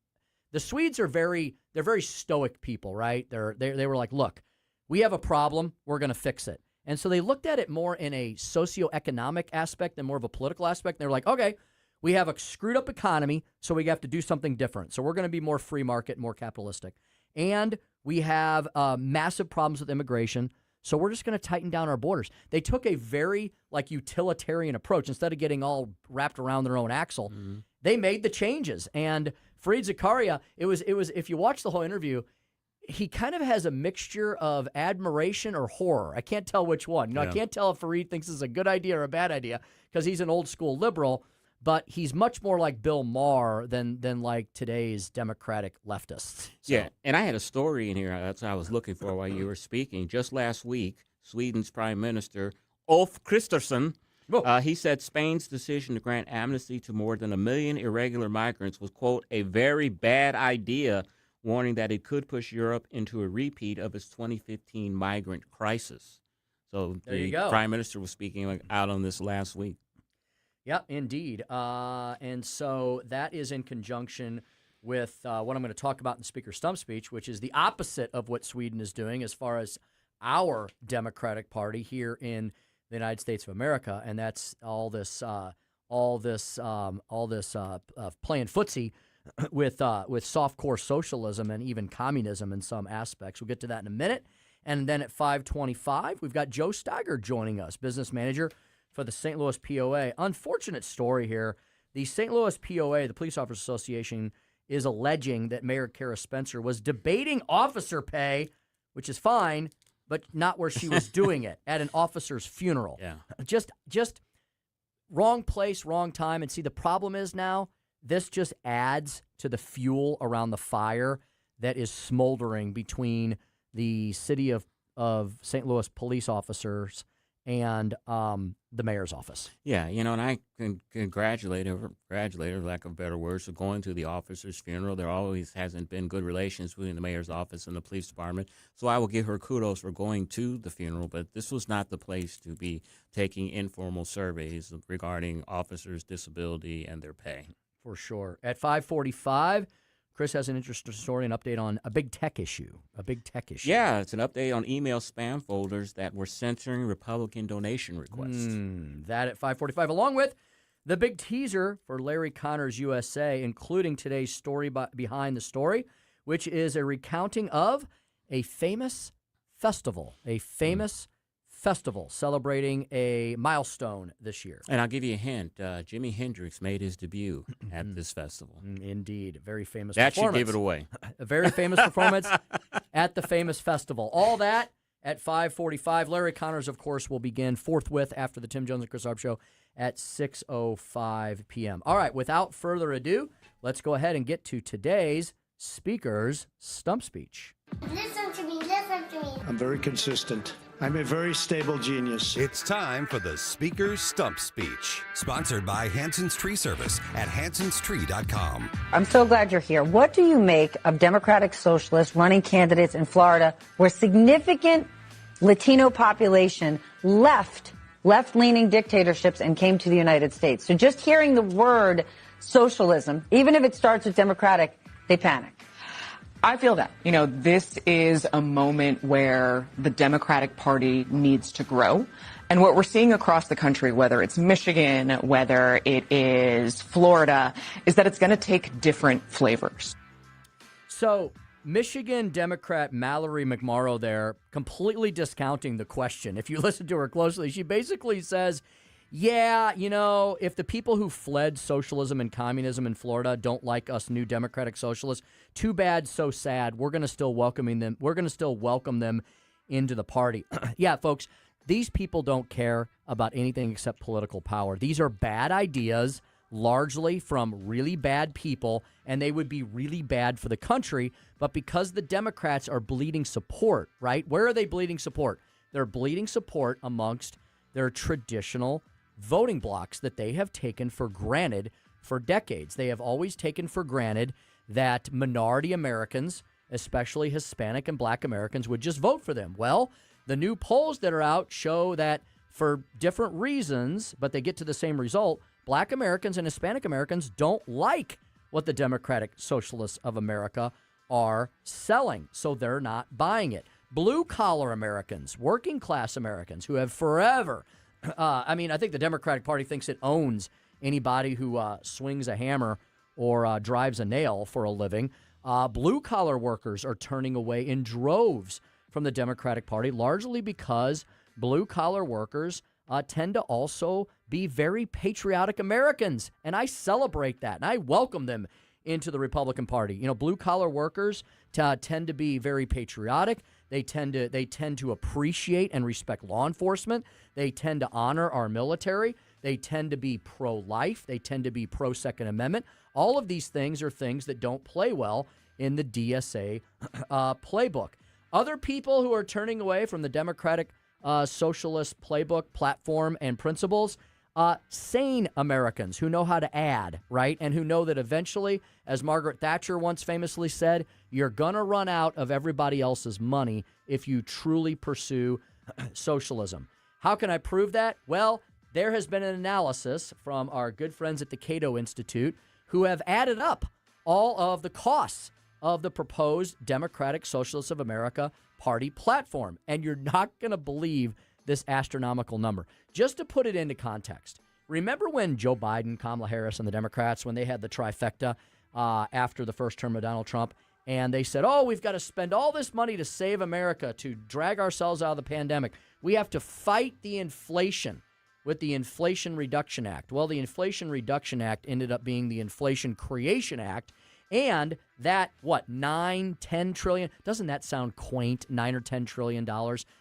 the Swedes are very stoic people, right? They were like, look, we have a problem, we're going to fix it. And so they looked at it more in a socioeconomic aspect than more of a political aspect. They were like, okay, we have a screwed up economy, so we have to do something different. So we're going to be more free market, more capitalistic. And we have massive problems with immigration, so we're just going to tighten down our borders. They took a very utilitarian approach. Instead of getting all wrapped around their own axle, they made the changes. And Fareed Zakaria, it was if you watch the whole interview, he kind of has a mixture of admiration or horror. I can't tell which one. I can't tell if Fareed thinks this is a good idea or a bad idea because he's an old school liberal, but he's much more like Bill Maher than like today's Democratic leftists. So. Yeah, and I had a story in here that's what I was looking for while you were speaking. Just last week, Sweden's Prime Minister Ulf Kristersson, he said Spain's decision to grant amnesty to more than 1 million irregular migrants was, quote, a very bad idea, warning that it could push Europe into a repeat of its 2015 migrant crisis. So the Prime Minister was speaking out on this last week. Yeah, indeed. And so that is in conjunction with what I'm going to talk about in the Speaker Stump Speech, which is the opposite of what Sweden is doing as far as our Democratic Party here in the United States of America, and that's all this playing footsie with softcore socialism and even communism in some aspects. We'll get to that in a minute. And then at 5:25, we've got Joe Steiger joining us, business manager for the St. Louis POA. Unfortunate story here. The St. Louis POA, the Police Officers Association, is alleging that Mayor Kara Spencer was debating officer pay, which is fine, but not where she was doing it, at an officer's funeral. Yeah. Just wrong place, wrong time. And see, the problem is now, this just adds to the fuel around the fire that is smoldering between the city of St. Louis police officers and the mayor's office. Yeah, and I can congratulate her, lack of better words, for going to the officer's funeral. There always hasn't been good relations between the mayor's office and the police department, so I will give her kudos for going to the funeral, but this was not the place to be taking informal surveys regarding officers' disability and their pay. For sure. At 5:45, Chris has an interesting story, an update on a big tech issue. Yeah, it's an update on email spam folders that were censoring Republican donation requests. That at 5:45, along with the big teaser for Larry Connor's USA, including today's story behind the story, which is a recounting of a famous festival, festival celebrating a milestone this year. And I'll give you a hint. Jimi Hendrix made his debut at this festival. Indeed. A very famous that performance. That should give it away. A very famous performance at the famous festival. All that at 5:45. Larry Connors, of course, will begin forthwith after the Tim Jones and Chris Arps Show at 6:05 p.m. All right, without further ado, let's go ahead and get to today's Speaker's Stump Speech. Listen to me. I'm very consistent. I'm a very stable genius. It's time for the Speaker's Stump Speech, sponsored by Hanson's Tree Service at hansonstree.com. I'm so glad you're here. What do you make of Democratic Socialists running candidates in Florida where significant Latino population left left-leaning dictatorships and came to the United States? So just hearing the word socialism, even if it starts with Democratic, they panic. I feel that. This is a moment where the Democratic Party needs to grow. And what we're seeing across the country, whether it's Michigan, whether it is Florida, is that it's going to take different flavors. So Michigan Democrat Mallory McMorrow there completely discounting the question. If you listen to her closely, she basically says, yeah, if the people who fled socialism and communism in Florida don't like us new democratic socialists, too bad, so sad. We're going to still welcome them. We're going to still welcome them into the party. Yeah, folks, these people don't care about anything except political power. These are bad ideas largely from really bad people, and they would be really bad for the country. But because the Democrats are bleeding support, right? Where are they bleeding support? They're bleeding support amongst their traditional voting blocks that they have taken for granted for decades. They have always taken for granted that minority Americans, especially Hispanic and Black Americans, would just vote for them. Well, the new polls that are out show that for different reasons, but they get to the same result, Black Americans and Hispanic Americans don't like what the Democratic Socialists of America are selling, so they're not buying it. Blue-collar Americans, working-class Americans who have forever, I think the Democratic Party thinks it owns anybody who swings a hammer or drives a nail for a living. Blue-collar workers are turning away in droves from the Democratic Party, largely because blue-collar workers tend to also be very patriotic Americans, and I celebrate that, and I welcome them into the Republican Party. You know, blue-collar workers tend to be very patriotic. They tend to appreciate and respect law enforcement. They tend to honor our military. They tend to be pro-life. They tend to be pro-Second Amendment. All of these things are things that don't play well in the DSA playbook. Other people who are turning away from the Democratic Socialist playbook, platform, and principles, sane Americans who know how to add, right? And who know that eventually, as Margaret Thatcher once famously said, you're going to run out of everybody else's money if you truly pursue socialism. How can I prove that? Well, there has been an analysis from our good friends at the Cato Institute who have added up all of the costs of the proposed Democratic Socialists of America Party platform. And you're not going to believe this astronomical number. Just to put it into context, remember when Joe Biden, Kamala Harris, and the Democrats, when they had the trifecta after the first term of Donald Trump, and they said, oh, we've got to spend all this money to save America, to drag ourselves out of the pandemic. We have to fight the inflation with the Inflation Reduction Act. Well, the Inflation Reduction Act ended up being the Inflation Creation Act. And that, $9-10 trillion? Doesn't that sound quaint, $9 or $10 trillion?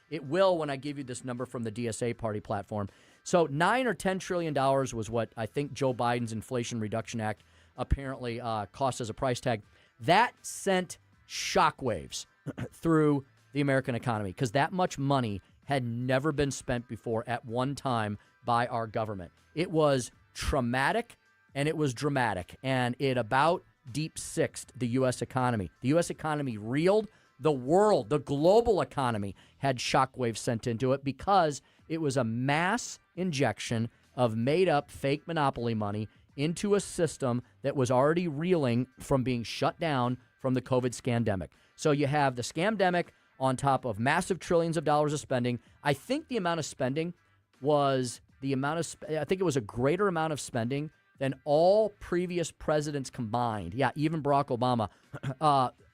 It will when I give you this number from the DSA party platform. So $9 or $10 trillion was what I think Joe Biden's Inflation Reduction Act apparently cost as a price tag. That sent shockwaves through the American economy because that much money had never been spent before at one time by our government. It was traumatic and it was dramatic, and it about deep sixed the U.S. economy. The U.S. economy reeled. The world, the global economy, had shockwaves sent into it because it was a mass injection of made-up fake monopoly money into a system that was already reeling from being shut down from the COVID scandemic. So you have the scamdemic on top of massive trillions of dollars of spending. I think the amount of spending was I think it was a greater amount of spending than all previous presidents combined. Yeah, even Barack Obama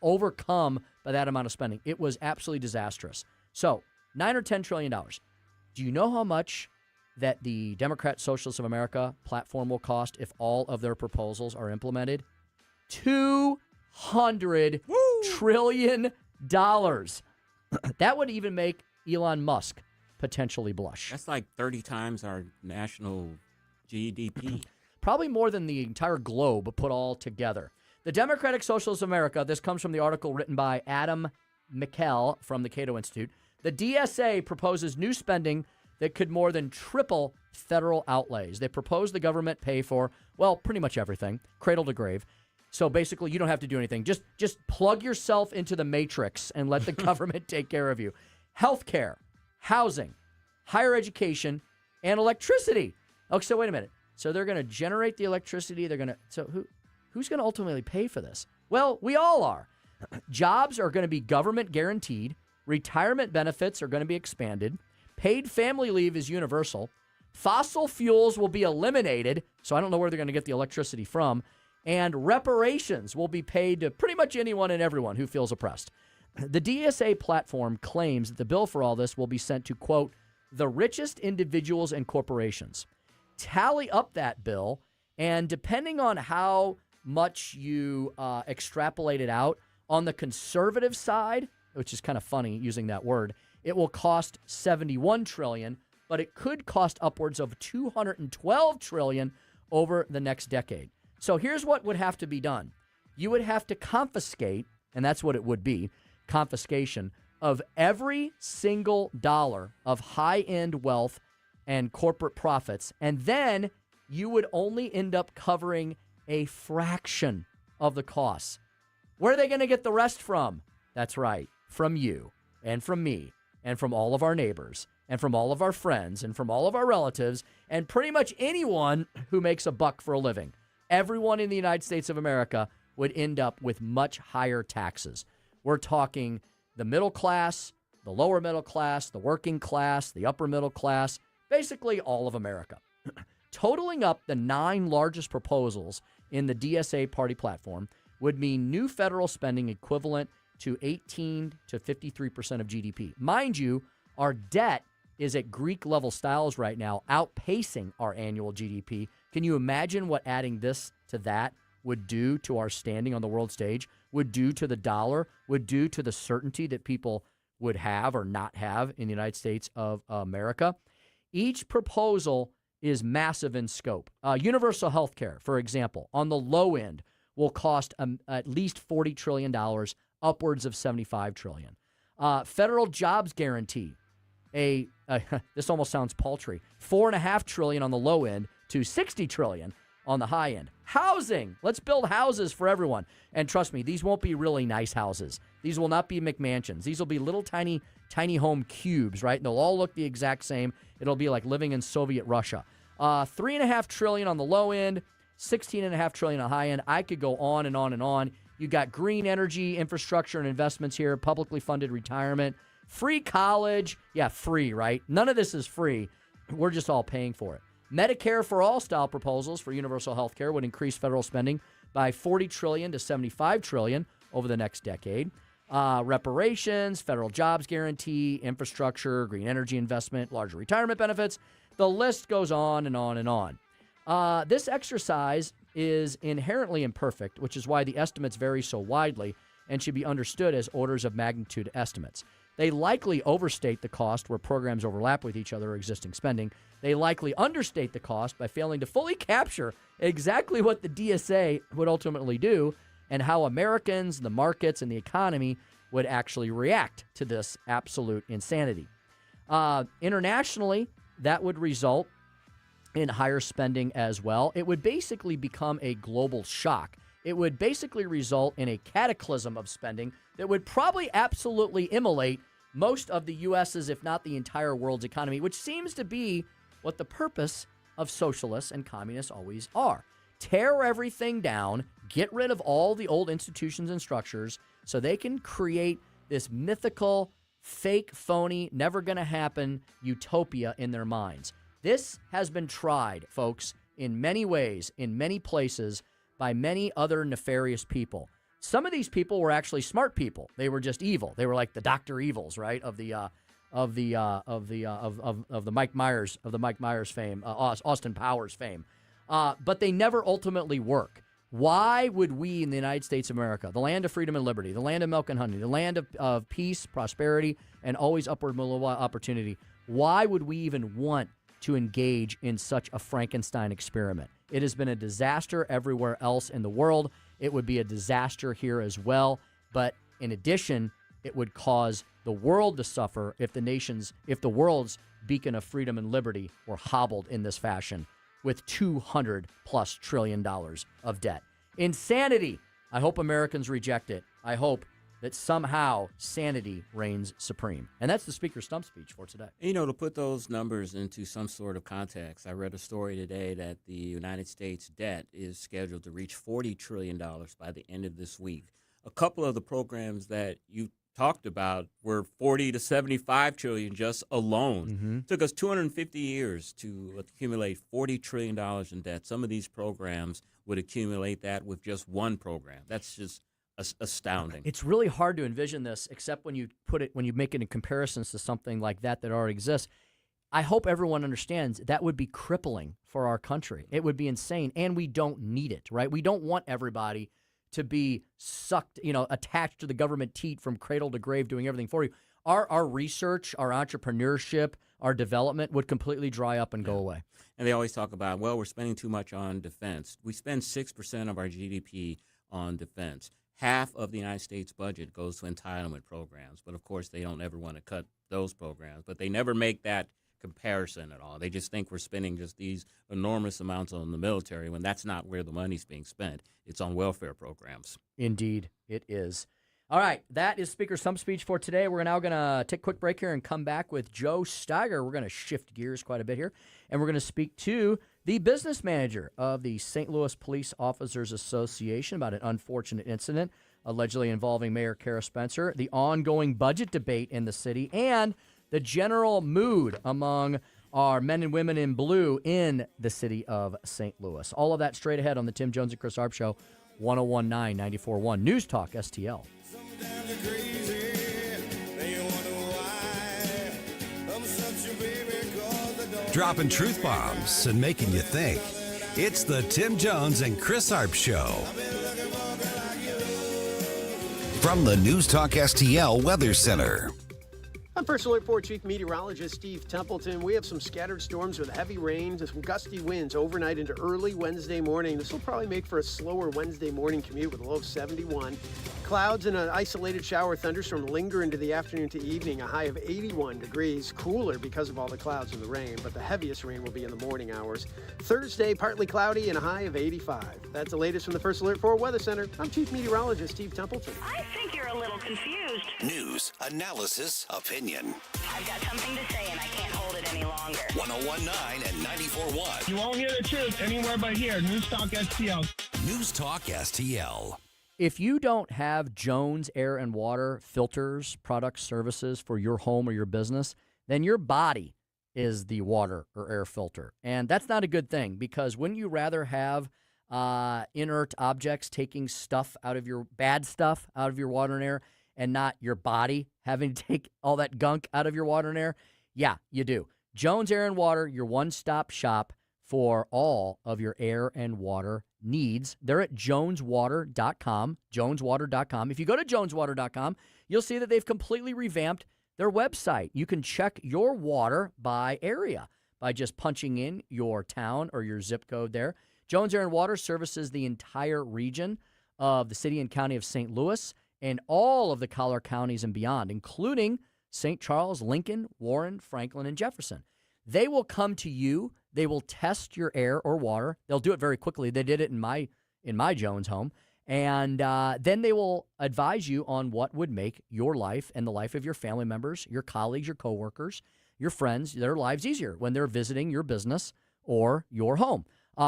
overcome by that amount of spending. It was absolutely disastrous. So $9 or $10 trillion. Do you know how much that the Democrat Socialists of America platform will cost if all of their proposals are implemented? $200 trillion. That would even make Elon Musk potentially blush. That's like 30 times our national GDP. Probably more than the entire globe put all together. The Democratic Socialists of America, this comes from the article written by Adam McKell from the Cato Institute. The DSA proposes new spending that could more than triple federal outlays. They propose the government pay for, pretty much everything, cradle to grave. So basically, you don't have to do anything. Just plug yourself into the matrix and let the government take care of you. Healthcare, housing, higher education, and electricity. Okay, so wait a minute. So they're going to generate the electricity. Who's going to ultimately pay for this? Well, we all are. Jobs are going to be government guaranteed. Retirement benefits are going to be expanded. Paid family leave is universal. Fossil fuels will be eliminated. So I don't know where they're going to get the electricity from. And reparations will be paid to pretty much anyone and everyone who feels oppressed. The DSA platform claims that the bill for all this will be sent to, quote, the richest individuals and corporations. Tally up that bill, and depending on how much you extrapolate it out, on the conservative side, which is kind of funny using that word, it will cost $71 trillion, but it could cost upwards of $212 trillion over the next decade. So here's what would have to be done. You would have to confiscate, and that's what it would be, confiscation of every single dollar of high-end wealth and corporate profits, and then you would only end up covering a fraction of the costs. Where are they going to get the rest from? That's right, from you and from me and from all of our neighbors and from all of our friends and from all of our relatives and pretty much anyone who makes a buck for a living. Everyone in the United States of America would end up with much higher taxes. We're talking the middle class, the lower middle class, the working class, the upper middle class, basically all of America. Totaling up the 9 largest proposals in the DSA party platform would mean new federal spending equivalent to 18 to 53% of GDP. Mind you, our debt is at Greek-level styles right now, outpacing our annual GDP. Can you imagine what adding this to that would do to our standing on the world stage, would do to the dollar, would do to the certainty that people would have or not have in the United States of America? Each proposal is massive in scope. Universal health care, for example, on the low end will cost at least $40 trillion, upwards of $75 trillion. Federal jobs guarantee, this almost sounds paltry, $4.5 trillion on the low end to $60 trillion on the high end. Housing, let's build houses for everyone. And trust me, these won't be really nice houses. These will not be McMansions. These will be little tiny home cubes, right? And they'll all look the exact same. It'll be like living in Soviet Russia. $3.5 trillion on the low end, $16.5 trillion on the high end. I could go on and on and on. You got green energy, infrastructure, and investments here, publicly funded retirement, free college. Yeah, free, right? None of this is free. We're just all paying for it. Medicare for all style proposals for universal health care would increase federal spending by $40 trillion to $75 trillion over the next decade. Reparations, federal jobs guarantee, infrastructure, green energy investment, larger retirement benefits. The list goes on and on and on. This exercise is inherently imperfect, which is why the estimates vary so widely and should be understood as orders of magnitude estimates. They likely overstate the cost where programs overlap with each other or existing spending. They likely understate the cost by failing to fully capture exactly what the DSA would ultimately do and how Americans, the markets, and the economy would actually react to this absolute insanity. Internationally, that would result in higher spending as well. It would basically become a global shock. It would basically result in a cataclysm of spending that would probably absolutely immolate most of the U.S.'s, if not the entire world's economy, which seems to be what the purpose of socialists and communists always are. Tear everything down, get rid of all the old institutions and structures so they can create this mythical, fake, phony, never going to happen utopia in their minds. This has been tried, folks, in many ways, in many places, by many other nefarious people. Some of these people were actually smart people. They were just evil. They were like the Dr. Evils, right? Of the Mike Myers fame, Austin Powers fame. But they never ultimately work. Why would we in the United States of America, the land of freedom and liberty, the land of milk and honey, the land of peace, prosperity, and always upward mobile opportunity, why would we even want to engage in such a Frankenstein experiment? It has been a disaster everywhere else in the world. It would be a disaster here as well. But in addition, it would cause the world to suffer if the world's beacon of freedom and liberty were hobbled in this fashion with $200+ trillion of debt. Insanity. I hope Americans reject it. I hope that somehow sanity reigns supreme. And that's the Speaker's stump speech for today. You know, to put those numbers into some sort of context, I read a story today that the United States debt is scheduled to reach $40 trillion by the end of this week. A couple of the programs that you talked about were 40 to 75 trillion just alone. Mm-hmm. It took us 250 years to accumulate $40 trillion in debt. Some of these programs would accumulate that with just one program. That's just astounding. It's really hard to envision this, except when you make it in comparisons to something like that already exists. I hope everyone understands that would be crippling for our country. It would be insane, and we don't need it, right? We don't want everybody to be sucked, attached to the government teat from cradle to grave, doing everything for you. our research, our entrepreneurship, our development would completely dry up and go away. And they always talk about, well, we're spending too much on defense. We spend 6% of our GDP on defense. Half of the United States budget goes to entitlement programs. But, of course, they don't ever want to cut those programs. But they never make that comparison at all. They just think we're spending just these enormous amounts on the military when that's not where the money's being spent. It's on welfare programs. Indeed, it is. All right, that is Speaker Stump Speech for today. We're now going to take a quick break here and come back with Joe Steiger. We're going to shift gears quite a bit here, and we're going to speak to the business manager of the St. Louis Police Officers Association about an unfortunate incident allegedly involving Mayor Kara Spencer, the ongoing budget debate in the city, and the general mood among our men and women in blue in the city of St. Louis. All of that straight ahead on the Tim Jones and Chris Arps Show, 1019 94.1 News Talk STL. Dropping truth bombs and making you think. It's the Tim Jones and Chris Arps Show. From the News Talk STL Weather Center. I'm First Alert 4 Chief Meteorologist Steve Templeton. We have some scattered storms with heavy rain and some gusty winds overnight into early Wednesday morning. This will probably make for a slower Wednesday morning commute with a low of 71. Clouds and an isolated shower thunderstorm linger into the afternoon to evening, a high of 81 degrees. Cooler because of all the clouds and the rain, but the heaviest rain will be in the morning hours. Thursday, partly cloudy and a high of 85. That's the latest from the First Alert 4 Weather Center. I'm Chief Meteorologist Steve Templeton. I think you're a little confused. News, analysis, opinion. I've got something to say and I can't hold it any longer. 1019 and 94.1. You won't hear the truth anywhere but here. News Talk STL. News Talk STL. If you don't have Jones Air and Water filters, products, services for your home or your business, then your body is the water or air filter. And that's not a good thing, because wouldn't you rather have inert objects taking stuff out of your bad stuff out of your water and air, and not your body having to take all that gunk out of your water and air? Yeah, you do. Jones Air and Water, your one-stop shop for all of your air and water needs. They're at joneswater.com, joneswater.com. If you go to joneswater.com, you'll see that they've completely revamped their website. You can check your water by area by just punching in your town or your zip code there. Jones Air and Water services the entire region of the city and county of St. Louis and all of the Collier counties and beyond, including St. Charles, Lincoln, Warren, Franklin, and Jefferson. They will come to you. They will test your air or water. They'll do it very quickly. They did it in my Jones home. And then they will advise you on what would make your life and the life of your family members, your colleagues, your coworkers, your friends, their lives easier when they're visiting your business or your home.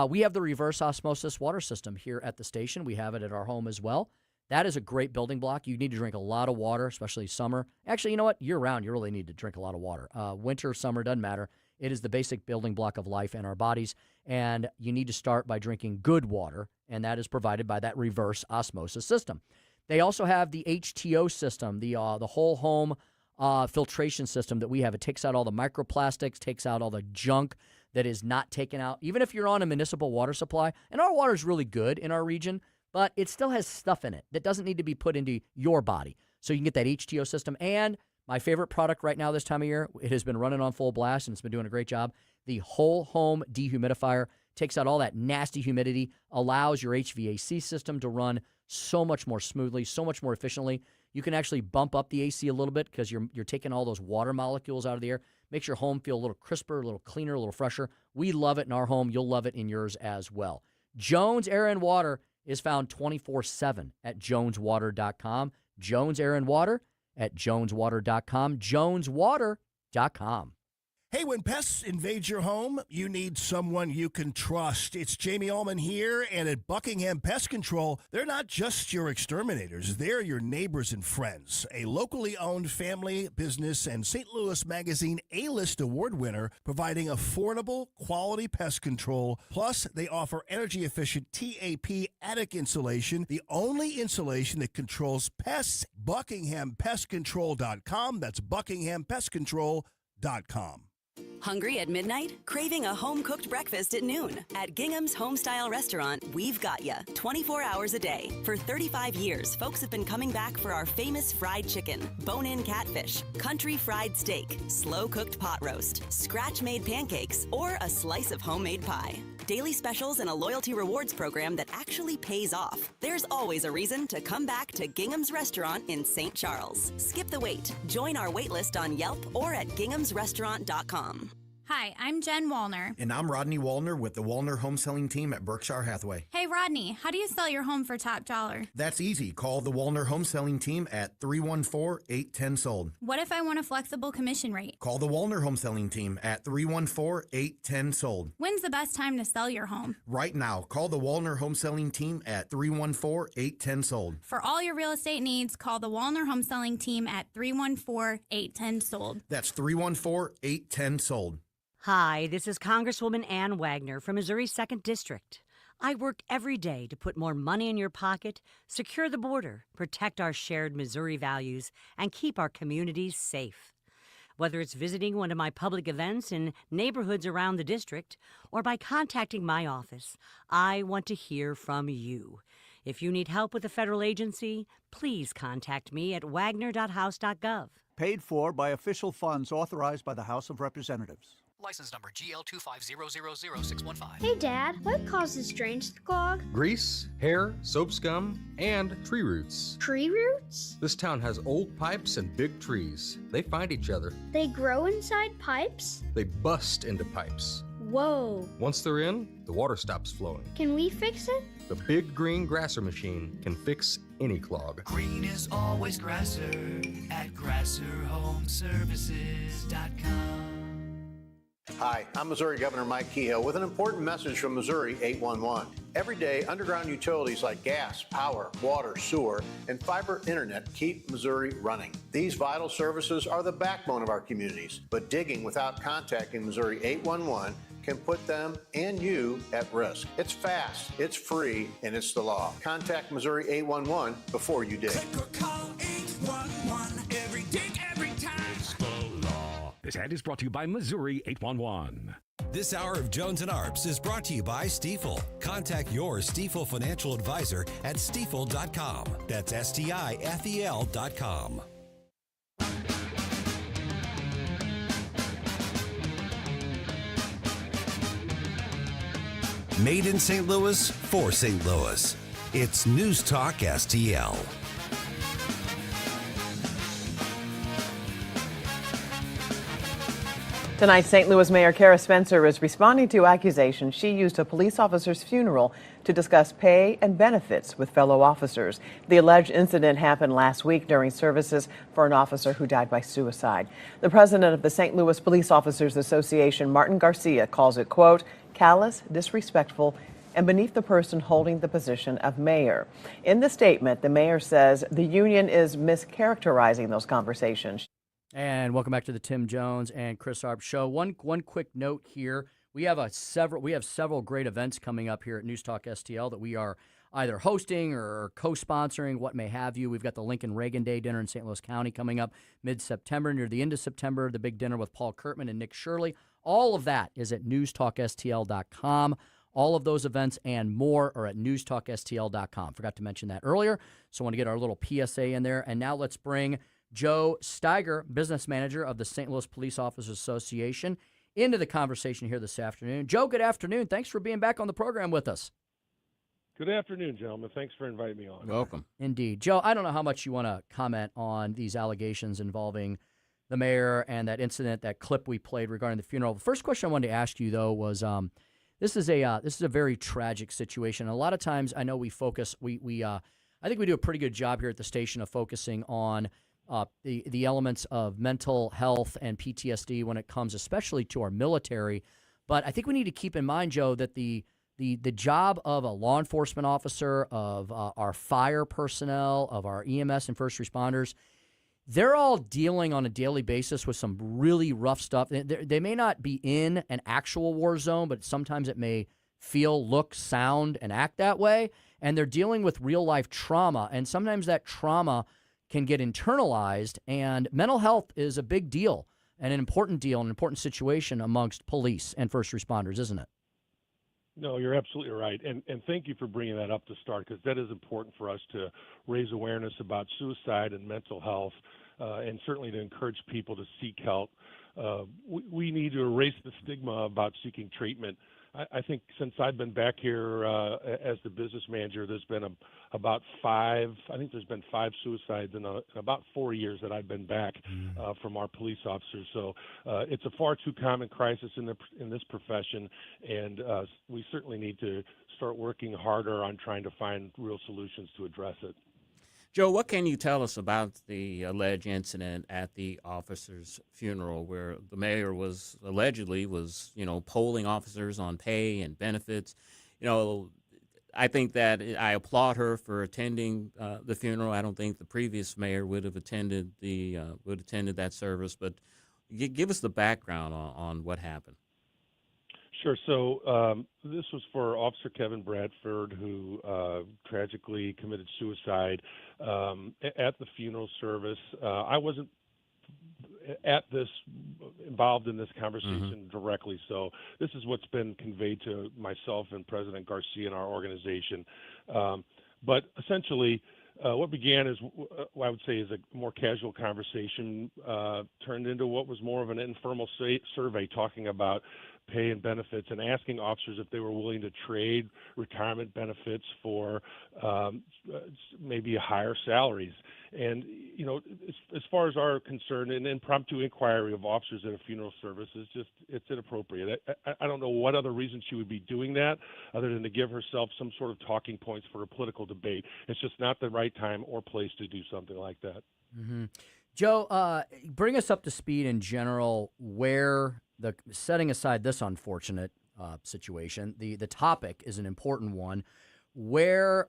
We have the reverse osmosis water system here at the station. We have it at our home as well. That is a great building block. You need to drink a lot of water, especially summer. Actually, you know what? Year-round, you really need to drink a lot of water. Winter, summer, doesn't matter. It is the basic building block of life in our bodies, and you need to start by drinking good water, and that is provided by that reverse osmosis system. They also have the HTO system, the whole home filtration system that we have. It takes out all the microplastics, takes out all the junk that is not taken out. Even if you're on a municipal water supply, and our water is really good in our region, but it still has stuff in it that doesn't need to be put into your body. So you can get that HTO system. And my favorite product right now this time of year, it has been running on full blast and it's been doing a great job. The whole home dehumidifier takes out all that nasty humidity, allows your HVAC system to run so much more smoothly, so much more efficiently. You can actually bump up the AC a little bit because you're taking all those water molecules out of the air. Makes your home feel a little crisper, a little cleaner, a little fresher. We love it in our home. You'll love it in yours as well. Jones Air and Water is found 24/7 at joneswater.com. Jones Air and Water at joneswater.com. joneswater.com. Hey, when pests invade your home, you need someone you can trust. It's Jamie Ullman here, and at Buckingham Pest Control, they're not just your exterminators. They're your neighbors and friends. A locally owned family business and St. Louis Magazine A-List award winner, providing affordable, quality pest control. Plus, they offer energy-efficient TAP attic insulation, the only insulation that controls pests. BuckinghamPestControl.com. That's BuckinghamPestControl.com. Hungry at midnight? Craving a home-cooked breakfast at noon? At Gingham's Homestyle Restaurant, we've got ya 24 hours a day. For 35 years, folks have been coming back for our famous fried chicken, bone-in catfish, country fried steak, slow-cooked pot roast, scratch-made pancakes, or a slice of homemade pie. Daily specials and a loyalty rewards program that actually pays off. There's always a reason to come back to Gingham's Restaurant in St. Charles. Skip the wait. Join our waitlist on Yelp or at ginghamsrestaurant.com. Hi, I'm Jen Wallner. And I'm Rodney Wallner with the Wallner Home Selling Team at Berkshire Hathaway. Hey, Rodney, how do you sell your home for top dollar? That's easy. Call the Wallner Home Selling Team at 314-810-SOLD. What if I want a flexible commission rate? Call the Wallner Home Selling Team at 314-810-SOLD. When's the best time to sell your home? Right now. Call the Wallner Home Selling Team at 314-810-SOLD. For all your real estate needs, call the Wallner Home Selling Team at 314-810-SOLD. That's 314-810-SOLD. Hi, this is Congresswoman Ann Wagner from Missouri's 2nd District. I work every day to put more money in your pocket, secure the border, protect our shared Missouri values, and keep our communities safe. Whether it's visiting one of my public events in neighborhoods around the district or by contacting my office, I want to hear from you. If you need help with a federal agency, please contact me at wagner.house.gov. Paid for by official funds authorized by the House of Representatives. License number GL2500615. Hey, Dad, what causes drains to clog? Grease, hair, soap scum, and tree roots. Tree roots? This town has old pipes and big trees. They find each other. They grow inside pipes? They bust into pipes. Whoa. Once they're in, the water stops flowing. Can we fix it? The big green grasser machine can fix any clog. Green is always grasser at grasserhomeservices.com. Hi, I'm Missouri Governor Mike Kehoe with an important message from Missouri 811. Every day, underground utilities like gas, power, water, sewer, and fiber internet keep Missouri running. These vital services are the backbone of our communities, but digging without contacting Missouri 811 can put them and you at risk. It's fast, it's free, and it's the law. Contact Missouri 811 before you dig. Click or call 811 every dig, every time. It's the law. This ad is brought to you by Missouri 811. This hour of Jones and Arps is brought to you by Stifel. Contact your Stifel financial advisor at stifel.com. That's STIFEL.com. Made in St. Louis for St. Louis. It's News Talk STL. Tonight, St. Louis Mayor Kara Spencer is responding to accusations she used a police officer's funeral to discuss pay and benefits with fellow officers. The alleged incident happened last week during services for an officer who died by suicide. The president of the St. Louis Police Officers Association, Martin Garcia, calls it, quote, callous, disrespectful, and beneath the person holding the position of mayor. In the statement, the mayor says the union is mischaracterizing those conversations. And welcome back to the Tim Jones and Chris Arps show. One quick note here: we have several great events coming up here at News Talk STL that we are either hosting or co-sponsoring, what may have you. We've got the Lincoln Reagan Day dinner in St. Louis County coming up mid-September, near the end of September. The big dinner with Paul Kurtman and Nick Shirley. All of that is at newstalkstl.com. All of those events and more are at newstalkstl.com. Forgot to mention that earlier, so I want to get our little PSA in there. And now let's bring Joe Steiger, business manager of the St. Louis Police Officers Association, into the conversation here this afternoon. Joe, good afternoon. Thanks for being back on the program with us. Good afternoon, gentlemen. Thanks for inviting me on. Welcome. Indeed. Joe, I don't know how much you want to comment on these allegations involving the mayor and that incident, that clip we played regarding the funeral. The first question I wanted to ask you, though, was this is a very tragic situation. A lot of times I know we focus, I think we do a pretty good job here at the station of focusing on the elements of mental health and PTSD when it comes especially to our military. But I think we need to keep in mind, Joe, that the job of a law enforcement officer, of our fire personnel, of our EMS and first responders, they're all dealing on a daily basis with some really rough stuff. They may not be in an actual war zone, but sometimes it may feel, look, sound, and act that way. And they're dealing with real-life trauma, and sometimes that trauma can get internalized, and mental health is a big deal. and an important deal, an important situation amongst police and first responders, isn't it? No, you're absolutely right. And thank you for bringing that up to start, because that is important for us to raise awareness about suicide and mental health, and certainly to encourage people to seek help. We need to erase the stigma about seeking treatment. I think since I've been back here as the business manager, there's been about five suicides in about 4 years that I've been back from our police officers. So it's a far too common crisis in this profession, and we certainly need to start working harder on trying to find real solutions to address it. Joe, what can you tell us about the alleged incident at the officer's funeral where the mayor was allegedly polling officers on pay and benefits? I think that I applaud her for attending the funeral. I don't think the previous mayor would have attended that service, but give us the background on what happened. Sure. So this was for Officer Kevin Bradford, who tragically committed suicide at the funeral service. I wasn't involved in this conversation directly, so this is what's been conveyed to myself and President Garcia in our organization. But essentially, what began as what I would say is a more casual conversation turned into what was more of an informal survey talking about pay and benefits, and asking officers if they were willing to trade retirement benefits for maybe higher salaries. And as far as our concern, an impromptu inquiry of officers at a funeral service it's inappropriate. I don't know what other reason she would be doing that other than to give herself some sort of talking points for a political debate. It's just not the right time or place to do something like that. Mm-hmm. Joe, bring us up to speed in general where setting aside this unfortunate situation, the topic is an important one. Where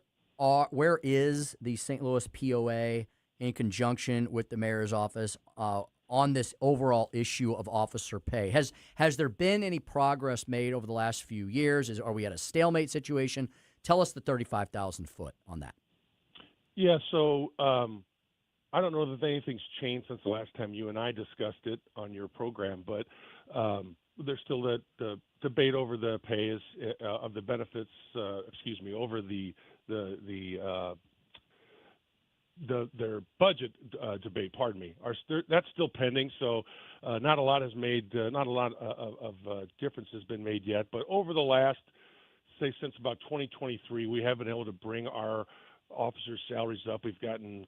is the St. Louis POA in conjunction with the mayor's office on this overall issue of officer pay? Has there been any progress made over the last few years? Are we at a stalemate situation? Tell us the 35,000 foot on that. Yeah, so I don't know that anything's changed since the last time you and I discussed it on your program, but there's still the debate over the pay of the benefits. Over their budget debate. Pardon me. That's still pending. So not a lot has made. Not a lot of difference has been made yet. But over the last, say, since about 2023, we have been able to bring our officers' salaries up. We've gotten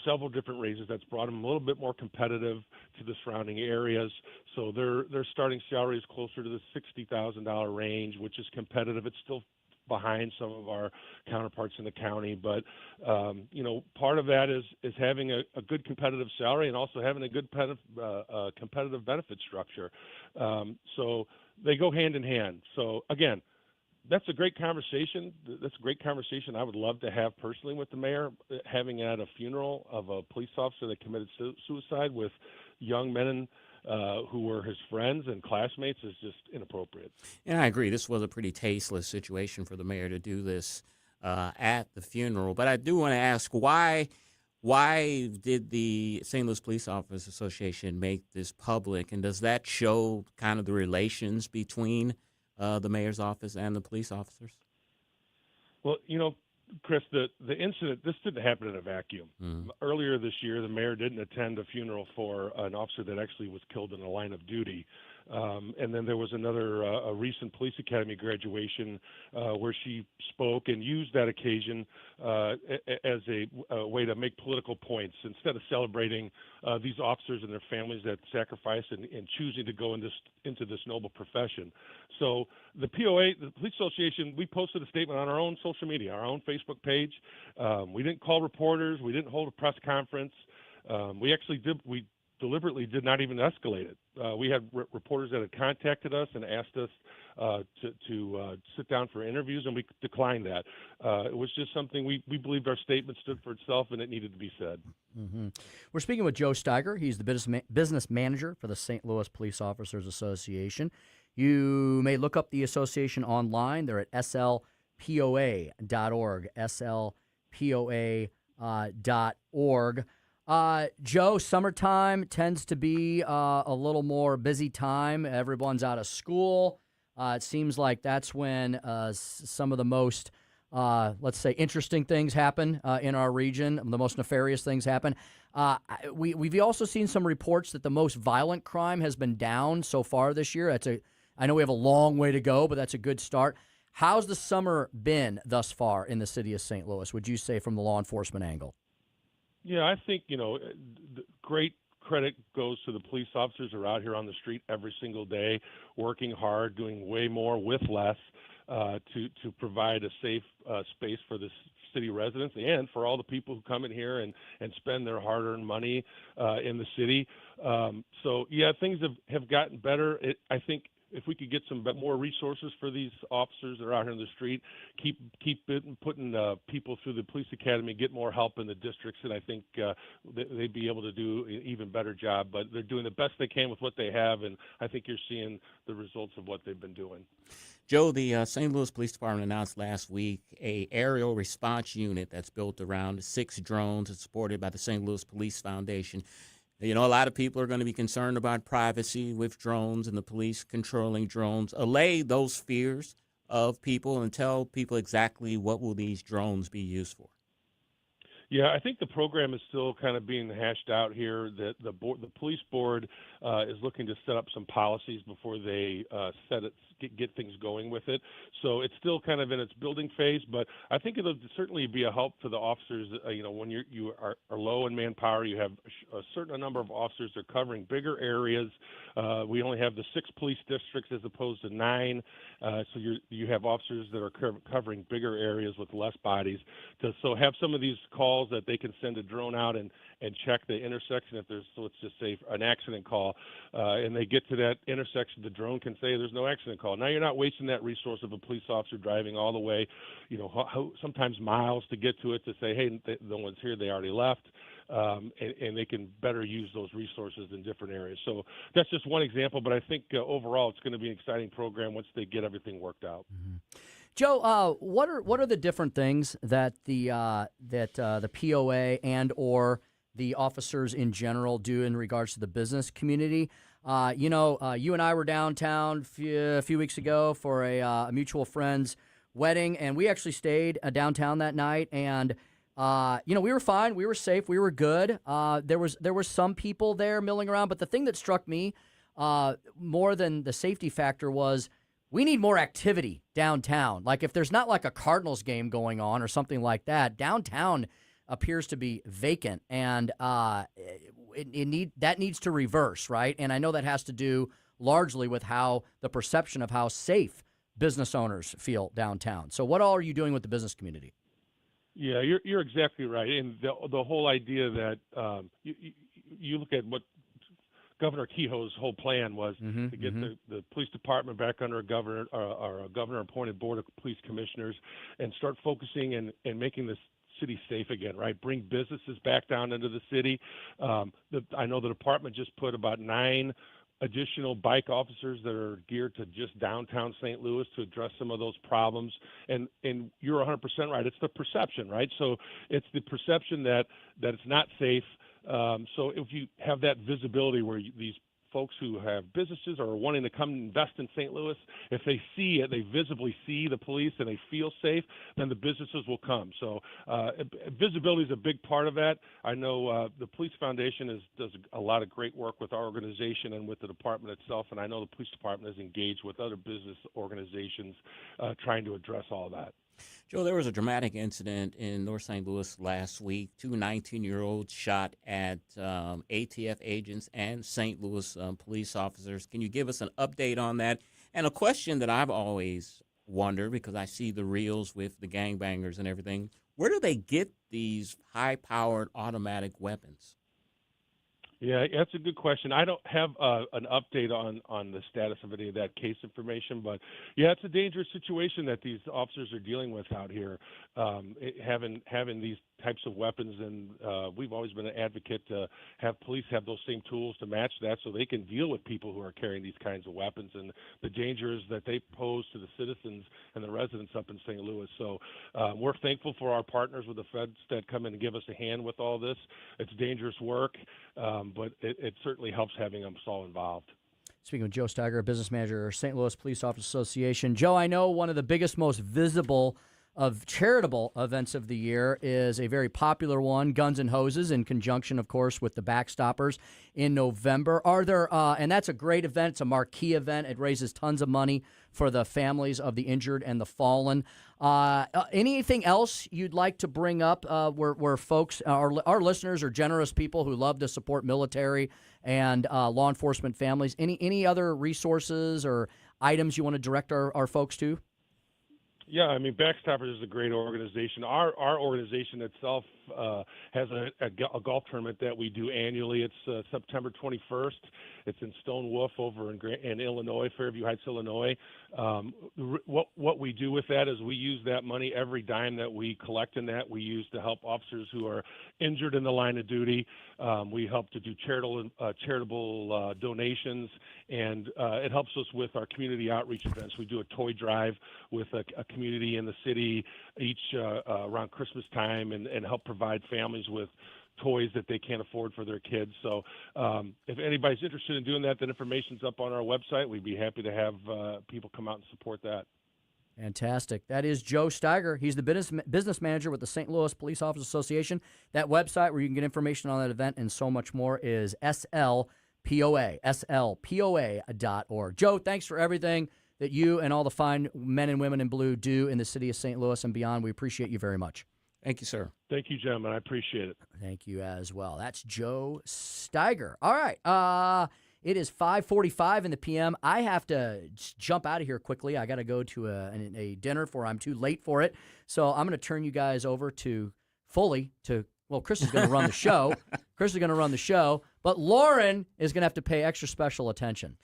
several different raises that's brought them a little bit more competitive to the surrounding areas. So their starting salary is closer to the $60,000 range, which is competitive. It's still behind some of our counterparts in the county, but part of that is having a good competitive salary and also having a good competitive benefit structure. So they go hand in hand. So again, that's a great conversation. That's a great conversation I would love to have personally with the mayor. Having at a funeral of a police officer that committed suicide with young men who were his friends and classmates is just inappropriate. And I agree. This was a pretty tasteless situation for the mayor to do this at the funeral. But I do want to ask, why did the St. Louis Police Officers Association make this public? And does that show kind of the relations between the mayor's office and the police officers? Well, Chris, the incident, this didn't happen in a vacuum. Earlier this year, the mayor didn't attend a funeral for an officer that actually was killed in the line of duty. And then there was another a recent police academy graduation where she spoke and used that occasion as a way to make political points instead of celebrating these officers and their families that sacrifice and choosing to go into this noble profession. So the POA, the Police Association, we posted a statement on our own social media, our own Facebook page. We didn't call reporters. We didn't hold a press conference. We deliberately did not even escalate it. We had reporters that had contacted us and asked us to sit down for interviews, and we declined that. It was just something we believed our statement stood for itself, and it needed to be said. Mm-hmm. We're speaking with Joe Steiger. He's the business manager for the St. Louis Police Officers Association. You may look up the association online. They're at slpoa.org, slpoa.org. Joe, summertime tends to be a little more busy time. Everyone's out of school. It seems like that's when some of the most, let's say, interesting things happen in our region. The most nefarious things happen. We've also seen some reports that the most violent crime has been down so far this year. I know we have a long way to go, but that's a good start. How's the summer been thus far in the city of St. Louis, would you say, from the law enforcement angle? Yeah, I think, great credit goes to the police officers who are out here on the street every single day, working hard, doing way more with less to provide a safe space for the city residents and for all the people who come in here and spend their hard-earned money in the city. Things have gotten better. I think if we could get some more resources for these officers that are out here in the street, keep putting people through the police academy, get more help in the districts, and I think they'd be able to do an even better job. But they're doing the best they can with what they have, and I think you're seeing the results of what they've been doing. Joe, the St. Louis Police Department announced last week a aerial response unit that's built around 6 drones and supported by the St. Louis Police Foundation. A lot of people are going to be concerned about privacy with drones and the police controlling drones. Allay those fears of people and tell people exactly what will these drones be used for. Yeah, I think the program is still kind of being hashed out here. That the police board is looking to set up some policies before they get things going with it. So it's still kind of in its building phase, but I think it'll certainly be a help to the officers. When you are low in manpower, you have a certain number of officers that are covering bigger areas. We only have the 6 police districts as opposed to 9, so you have officers that are covering bigger areas with less bodies. So have some of these calls that they can send a drone out and check the intersection if there's, so let's just say, an accident call, and they get to that intersection, the drone can say there's no accident call. Now you're not wasting that resource of a police officer driving all the way, sometimes miles to get to it to say, hey, no one's here, they already left, and they can better use those resources in different areas. So that's just one example, but I think overall it's going to be an exciting program once they get everything worked out. Mm-hmm. Joe, what are the different things that the POA and or the officers in general do in regards to the business community? You and I were downtown a few weeks ago for a mutual friend's wedding, and we actually stayed downtown that night. And we were fine, we were safe, we were good. There were some people there milling around, but the thing that struck me more than the safety factor was, we need more activity downtown. Like if there's not like a Cardinals game going on or something like that, downtown appears to be vacant, and that needs to reverse, right? And I know that has to do largely with how the perception of how safe business owners feel downtown. So what all are you doing with the business community? Yeah, you're exactly right, and the whole idea that you look at what Governor Kehoe's whole plan was to get the police department back under a governor or a governor-appointed board of police commissioners and start focusing and making this city safe again, right? Bring businesses back down into the city. I know the department just put about 9 additional bike officers that are geared to just downtown St. Louis to address some of those problems. And you're 100% right. It's the perception, right? So it's the perception that it's not safe. So if you have that visibility where these folks who have businesses or are wanting to come invest in St. Louis, if they see it, they visibly see the police and they feel safe, then the businesses will come. So visibility is a big part of that. I know the Police Foundation does a lot of great work with our organization and with the department itself, and I know the police department is engaged with other business organizations trying to address all that. Joe, there was a dramatic incident in North St. Louis last week. 2 19-year-olds shot at ATF agents and St. Louis police officers. Can you give us an update on that? And a question that I've always wondered, because I see the reels with the gangbangers and everything, where do they get these high-powered automatic weapons? Yeah, that's a good question. I don't have an update on the status of any of that case information, but yeah, it's a dangerous situation that these officers are dealing with out here, having these types of weapons, and we've always been an advocate to have police have those same tools to match that so they can deal with people who are carrying these kinds of weapons and the dangers that they pose to the citizens and the residents up in St. Louis. So we're thankful for our partners with the feds that come in and give us a hand with all this. It's dangerous work, but it certainly helps having them all involved. Speaking with Joe Steiger, business manager, St. Louis Police Officers Association. Joe, I know one of the biggest, most visible of charitable events of the year is a very popular one, Guns and Hoses, in conjunction, of course, with the Backstoppers in November. Are there, and that's a great event. It's a marquee event. It raises tons of money for the families of the injured and the fallen. Anything else you'd like to bring up where folks, our listeners are generous people who love to support military and law enforcement families? Any other resources or items you want to direct our folks to? Yeah, I mean, Backstoppers is a great organization. Our organization itself has a golf tournament that we do annually. It's September 21st. It's in Stone Wolf over in Illinois, Fairview Heights, Illinois. What we do with that is we use that money, every dime that we collect in that, we use to help officers who are injured in the line of duty. We help to do charitable donations, and it helps us with our community outreach events. We do a toy drive with a community in the city each around Christmas time and help provide families with toys that they can't afford for their kids. So if anybody's interested in doing that, the information's up on our website. We'd be happy to have people come out and support that. Fantastic. That is Joe Steiger. He's the business manager with the St. Louis Police Officers Association. That website where you can get information on that event and so much more is slpoa.org. Joe, thanks for everything that you and all the fine men and women in blue do in the city of St. Louis and beyond. We appreciate you very much. Thank you, sir. Thank you, gentlemen. I appreciate it. Thank you as well. That's Joe Steiger. All right. It is 5:45 in the p.m. I have to jump out of here quickly. I got to go to a dinner for I'm too late for it. So I'm going to turn you guys over to Chris is going to run the show. Chris is going to run the show, but Lauren is going to have to pay extra special attention.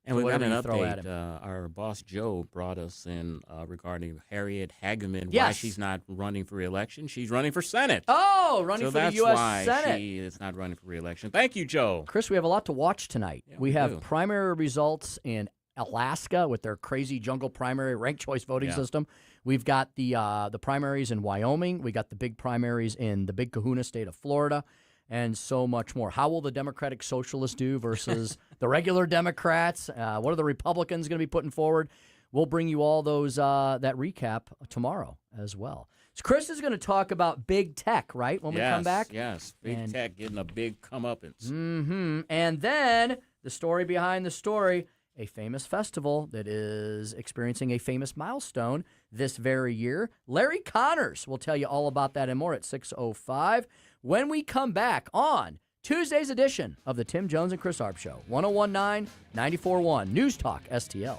And we've got an update. Our boss Joe brought us in regarding Harriet Hageman. Yes. Why she's not running for re-election. She's running for Senate. Oh, running for the U.S. Senate. Senate. So that's why she is not running for re-election. Thank you, Joe. Chris, we have a lot to watch tonight. Yeah, we have do. primary results in Alaska with their crazy jungle primary ranked choice voting system. We've got the primaries in Wyoming. We got the big primaries in the big kahuna state of Florida, and so much more. How will the Democratic Socialists do versus the regular Democrats? What are the Republicans going to be putting forward? We'll bring you all those that recap tomorrow as well. So Chris is going to talk about big tech, right, when we come back? Yes, big tech getting a big comeuppance. Mm-hmm. And then the story behind the story, a famous festival that is experiencing a famous milestone this very year. Larry Connors will tell you all about that and more at 6:05 when we come back on Tuesday's edition of the Tim Jones and Chris Arps Show, 101.9, 94.1, News Talk STL.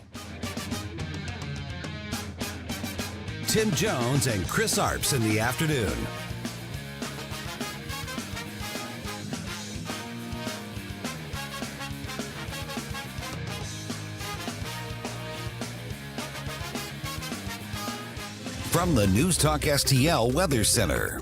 Tim Jones and Chris Arps in the afternoon. From the News Talk STL Weather Center.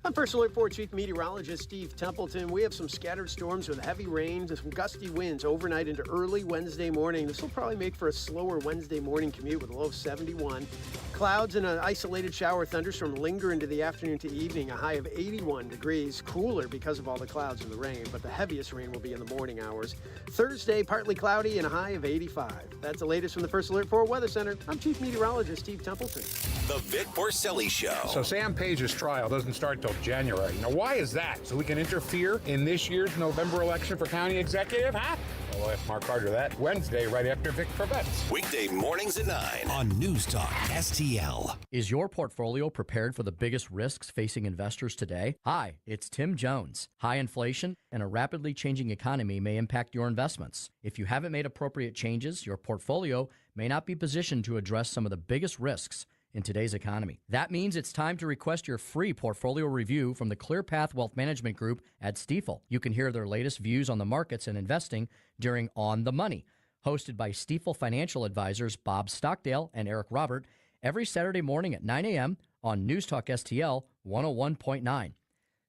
I'm First Alert 4 Chief Meteorologist Steve Templeton. We have some scattered storms with heavy rain and some gusty winds overnight into early Wednesday morning. This will probably make for a slower Wednesday morning commute with a low of 71. Clouds and an isolated shower thunderstorm linger into the afternoon to evening, a high of 81 degrees. Cooler because of all the clouds and the rain, but the heaviest rain will be in the morning hours. Thursday, partly cloudy and a high of 85. That's the latest from the First Alert 4 Weather Center. I'm Chief Meteorologist Steve Templeton. The Vic Borselli Show. So Sam Page's trial doesn't start till January. Now, why is that? So we can interfere in this year's November election for county executive, huh? Well, we'll ask Mark Carter that Wednesday, right after Vic for Bets. Weekday mornings at 9 on News Talk STL. Is your portfolio prepared for the biggest risks facing investors today? Hi, it's Tim Jones. High inflation and a rapidly changing economy may impact your investments. If you haven't made appropriate changes, your portfolio may not be positioned to address some of the biggest risks in today's economy. That means it's time to request your free portfolio review from the ClearPath Wealth Management Group at Stifel. You can hear their latest views on the markets and investing during On the Money, hosted by Stifel financial advisors Bob Stockdale and Eric Robert, every Saturday morning at 9 a.m. on News Talk STL 101.9.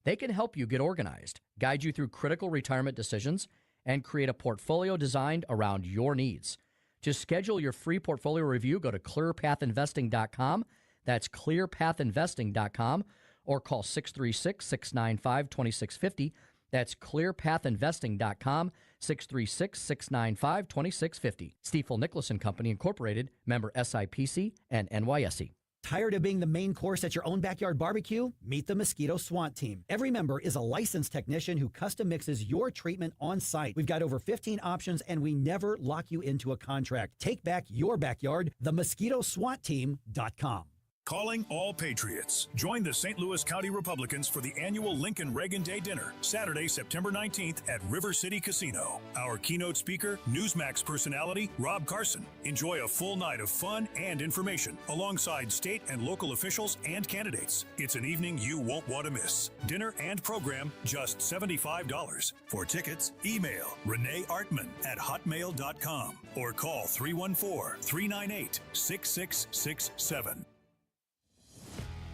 They can help you get organized, guide you through critical retirement decisions, and create a portfolio designed around your needs. To schedule your free portfolio review, go to clearpathinvesting.com. That's clearpathinvesting.com, or call 636-695-2650. That's clearpathinvesting.com, 636-695-2650. Stifel Nicholas and Company Incorporated, member SIPC and NYSE. Tired of being the main course at your own backyard barbecue? Meet the Mosquito SWAT team. Every member is a licensed technician who custom mixes your treatment on site. We've got over 15 options, and we never lock you into a contract. Take back your backyard, themosquitoswatteam.com. Calling all Patriots. Join the St. Louis County Republicans for the annual Lincoln Reagan Day Dinner, Saturday, September 19th at River City Casino. Our keynote speaker, Newsmax personality, Rob Carson. Enjoy a full night of fun and information alongside state and local officials and candidates. It's an evening you won't want to miss. Dinner and program, just $75. For tickets, email Renee Artman at hotmail.com or call 314-398-6667.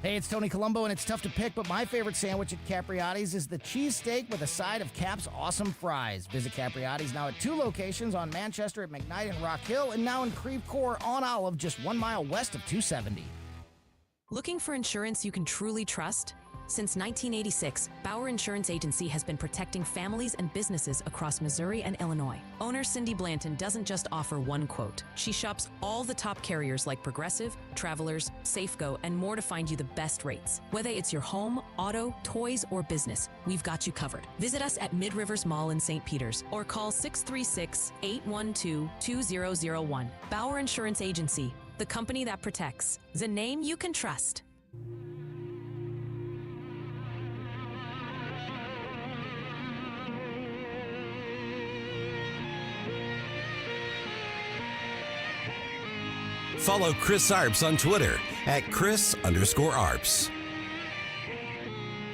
Hey, it's Tony Colombo, and it's tough to pick, but my favorite sandwich at Capriotti's is the cheesesteak with a side of Cap's awesome fries. Visit Capriotti's now at 2 locations on Manchester at McKnight and Rock Hill, and now in Creve Coeur on Olive, just 1 mile west of 270. Looking for insurance you can truly trust? Since 1986, Bauer Insurance Agency has been protecting families and businesses across Missouri and Illinois. Owner Cindy Blanton doesn't just offer one quote. She shops all the top carriers like Progressive, Travelers, Safeco, and more to find you the best rates. Whether it's your home, auto, toys, or business, we've got you covered. Visit us at Mid-Rivers Mall in St. Peters or call 636-812-2001. Bauer Insurance Agency, the company that protects, the name you can trust. Follow Chris Arps on Twitter at Chris_Arps.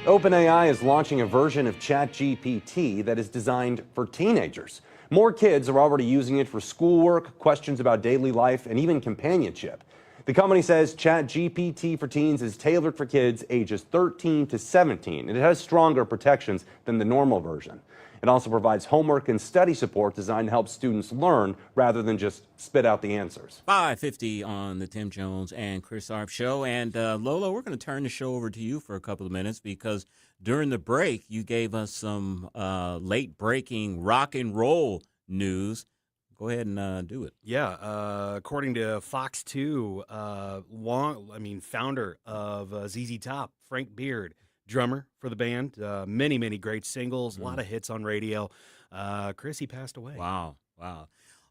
OpenAI is launching a version of ChatGPT that is designed for teenagers. More kids are already using it for schoolwork, questions about daily life, and even companionship. The company says ChatGPT for teens is tailored for kids ages 13 to 17, and it has stronger protections than the normal version. It also provides homework and study support designed to help students learn rather than just spit out the answers. 5:50 on the Tim Jones and Chris Arp Show. And Lola, we're going to turn the show over to you for a couple of minutes because during the break, you gave us some late-breaking rock and roll news. Go ahead and do it. Yeah, according to Fox 2, founder of ZZ Top, Frank Beard, drummer for the band, many great singles, a lot of hits on radio. Chris, he passed away. Wow.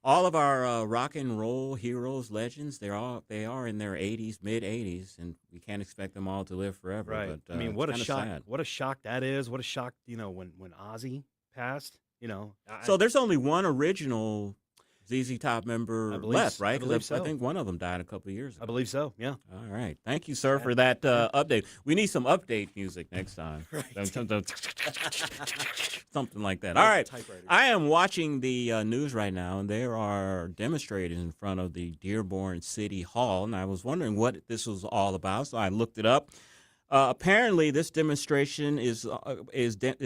All of our rock and roll heroes, legends, they are in their 80s, mid-80s, and we can't expect them all to live forever. Right. But, what a shock! sad. What a shock that is! What a shock! When Ozzy passed. So there's only one original ZZ Top member left, right? I believe so. I think one of them died a couple of years ago. I believe so, yeah. All right. Thank you, sir, for that update. We need some update music next time. Right. Something like that. All right. I am watching the news right now, and there are demonstrators in front of the Dearborn City Hall, and I was wondering what this was all about, so I looked it up. Apparently, this demonstration is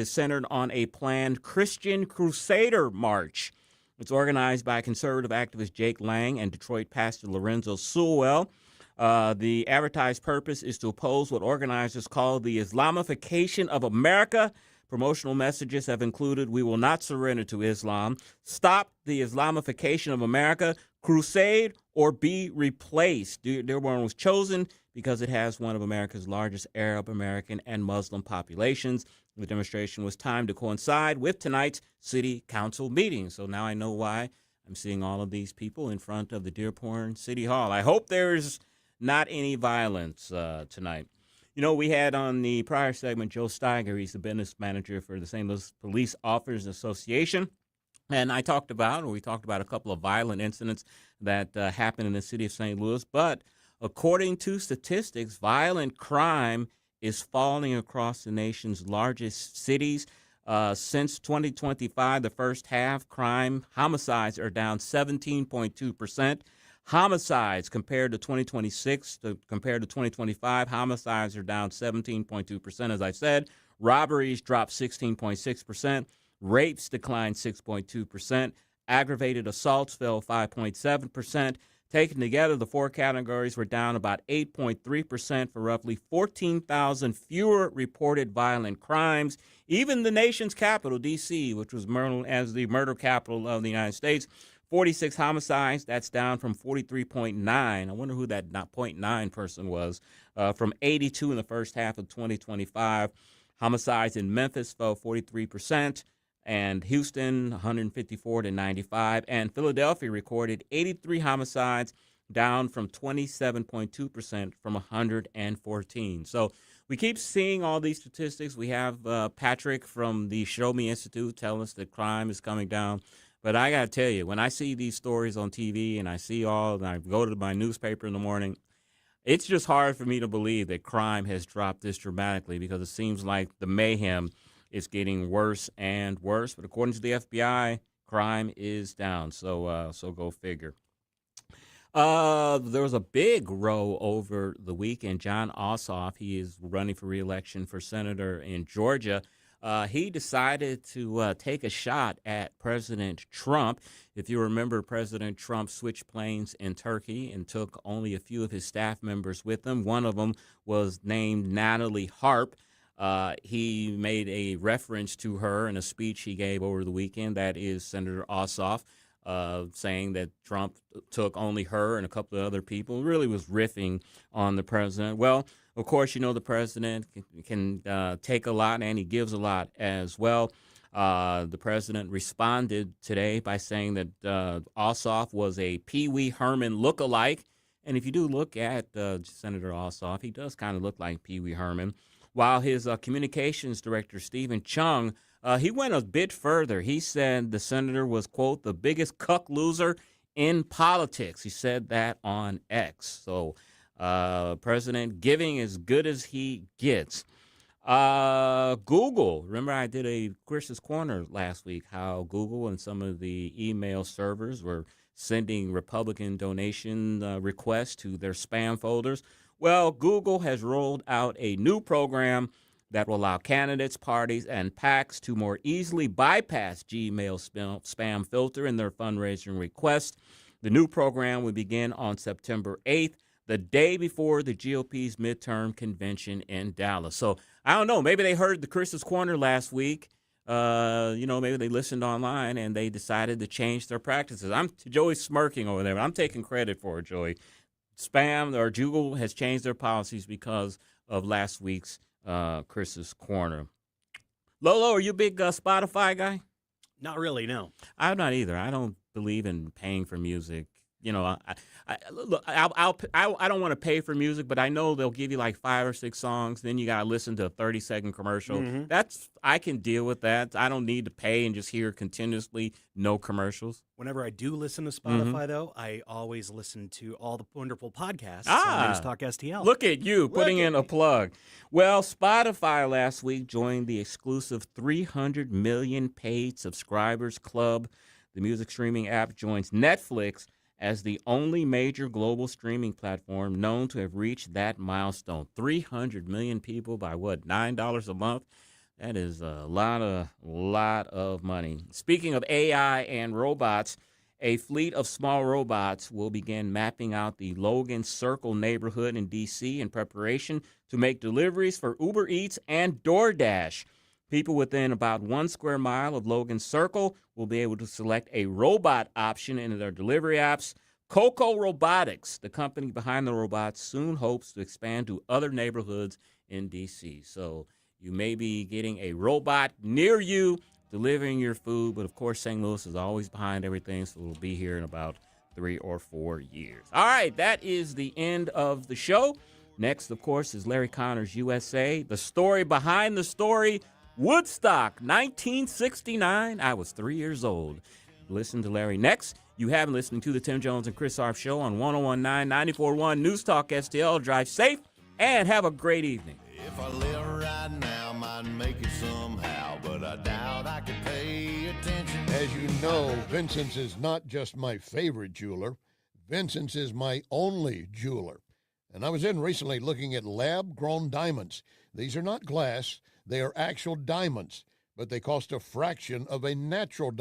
centered on a planned Christian Crusader March. It's organized by conservative activist Jake Lang and Detroit pastor Lorenzo Sewell. The advertised purpose is to oppose what organizers call the Islamification of America. Promotional messages have included, "We will not surrender to Islam," "Stop the Islamification of America," "Crusade," or "Be replaced." Dearborn was chosen because it has one of America's largest Arab American and Muslim populations. The demonstration was timed to coincide with tonight's city council meeting. So now I know why I'm seeing all of these people in front of the Dearborn City Hall. I hope there's not any violence tonight. We had on the prior segment Joe Steiger. He's the business manager for the St. Louis Police Officers Association. And we talked about a couple of violent incidents that happened in the city of St. Louis. But according to statistics, violent crime is falling across the nation's largest cities. Since 2025, the first half, homicides are down 17.2%. Homicides compared to 2026 compared to 2025, homicides are down 17.2%, as I said. Robberies dropped 16.6%. Rapes declined 6.2%. Aggravated assaults fell 5.7%. Taken together, the four categories were down about 8.3% for roughly 14,000 fewer reported violent crimes. Even the nation's capital, D.C., which was known as the murder capital of the United States, 46 homicides. That's down from 43.9. I wonder who that 0.9 person was, from 82 in the first half of 2025. Homicides in Memphis fell 43%. And Houston, 154 to 95. And Philadelphia recorded 83 homicides, down from 27.2% from 114. So we keep seeing all these statistics. We have Patrick from the Show Me Institute tell us that crime is coming down. But I got to tell you, when I see these stories on TV and I go to my newspaper in the morning, it's just hard for me to believe that crime has dropped this dramatically, because it seems like the mayhem is getting worse and worse. But according to the FBI, crime is down. So go figure. There was a big row over the weekend. John Ossoff, he is running for re-election for senator in Georgia. He decided to take a shot at President Trump. If you remember, President Trump switched planes in Turkey and took only a few of his staff members with him. One of them was named Natalie Harp. He made a reference to her in a speech he gave over the weekend. That is Senator Ossoff, saying that Trump took only her and a couple of other people. Really was riffing on the president. Well, of course, you know the president can take a lot, and he gives a lot as well. The president responded today by saying that Ossoff was a Pee Wee Herman lookalike. And if you do look at Senator Ossoff, he does kind of look like Pee Wee Herman. While his communications director, Stephen Chung, he went a bit further. He said the senator was, quote, the biggest cuck loser in politics. He said that on X. So president giving as good as he gets. Google, remember I did a Chris's Corner last week, how Google and some of the email servers were sending Republican donation requests to their spam folders. Well, Google has rolled out a new program that will allow candidates, parties, and PACs to more easily bypass Gmail spam filter in their fundraising requests. The new program will begin on September 8th, the day before the GOP's midterm convention in Dallas. So I don't know, maybe they heard the Chris's Corner last week. Maybe they listened online and they decided to change their practices. Joey's smirking over there, but I'm taking credit for it, Joey. Spam or Google has changed their policies because of last week's Chris's Corner. Lolo, are you a big Spotify guy? Not really, no. I'm not either. I don't believe in paying for music. You know, I don't want to pay for music, but I know they'll give you like 5 or 6 songs. Then you got to listen to a 30-second commercial. Mm-hmm. I can deal with that. I don't need to pay and just hear continuously no commercials. Whenever I do listen to Spotify, though, I always listen to all the wonderful podcasts on News Talk STL. Look at you putting in a plug. Well, Spotify last week joined the exclusive 300 million paid subscribers club. The music streaming app joins Netflix as the only major global streaming platform known to have reached that milestone. 300 million people by $9 a month? That is a lot of money. Speaking of AI and robots, a fleet of small robots will begin mapping out the Logan Circle neighborhood in D.C. in preparation to make deliveries for Uber Eats and DoorDash. People within about 1 square mile of Logan Circle will be able to select a robot option in their delivery apps. Coco Robotics, the company behind the robots, soon hopes to expand to other neighborhoods in D.C. So you may be getting a robot near you delivering your food, but of course St. Louis is always behind everything, so it'll be here in about 3 or 4 years. All right, that is the end of the show. Next, of course, is Larry Connor's USA. The story behind the story, Woodstock, 1969. I was 3 years old. Listen to Larry next. You have been listening to the Tim Jones and Chris Arps Show on 101.9, 94.1 News Talk STL. Drive safe and have a great evening. If I live right now, might make it somehow, but I doubt I could pay attention. As you know, Vincent's is not just my favorite jeweler. Vincent's is my only jeweler. And I was in recently looking at lab-grown diamonds. These are not glass. They are actual diamonds, but they cost a fraction of a natural diamond.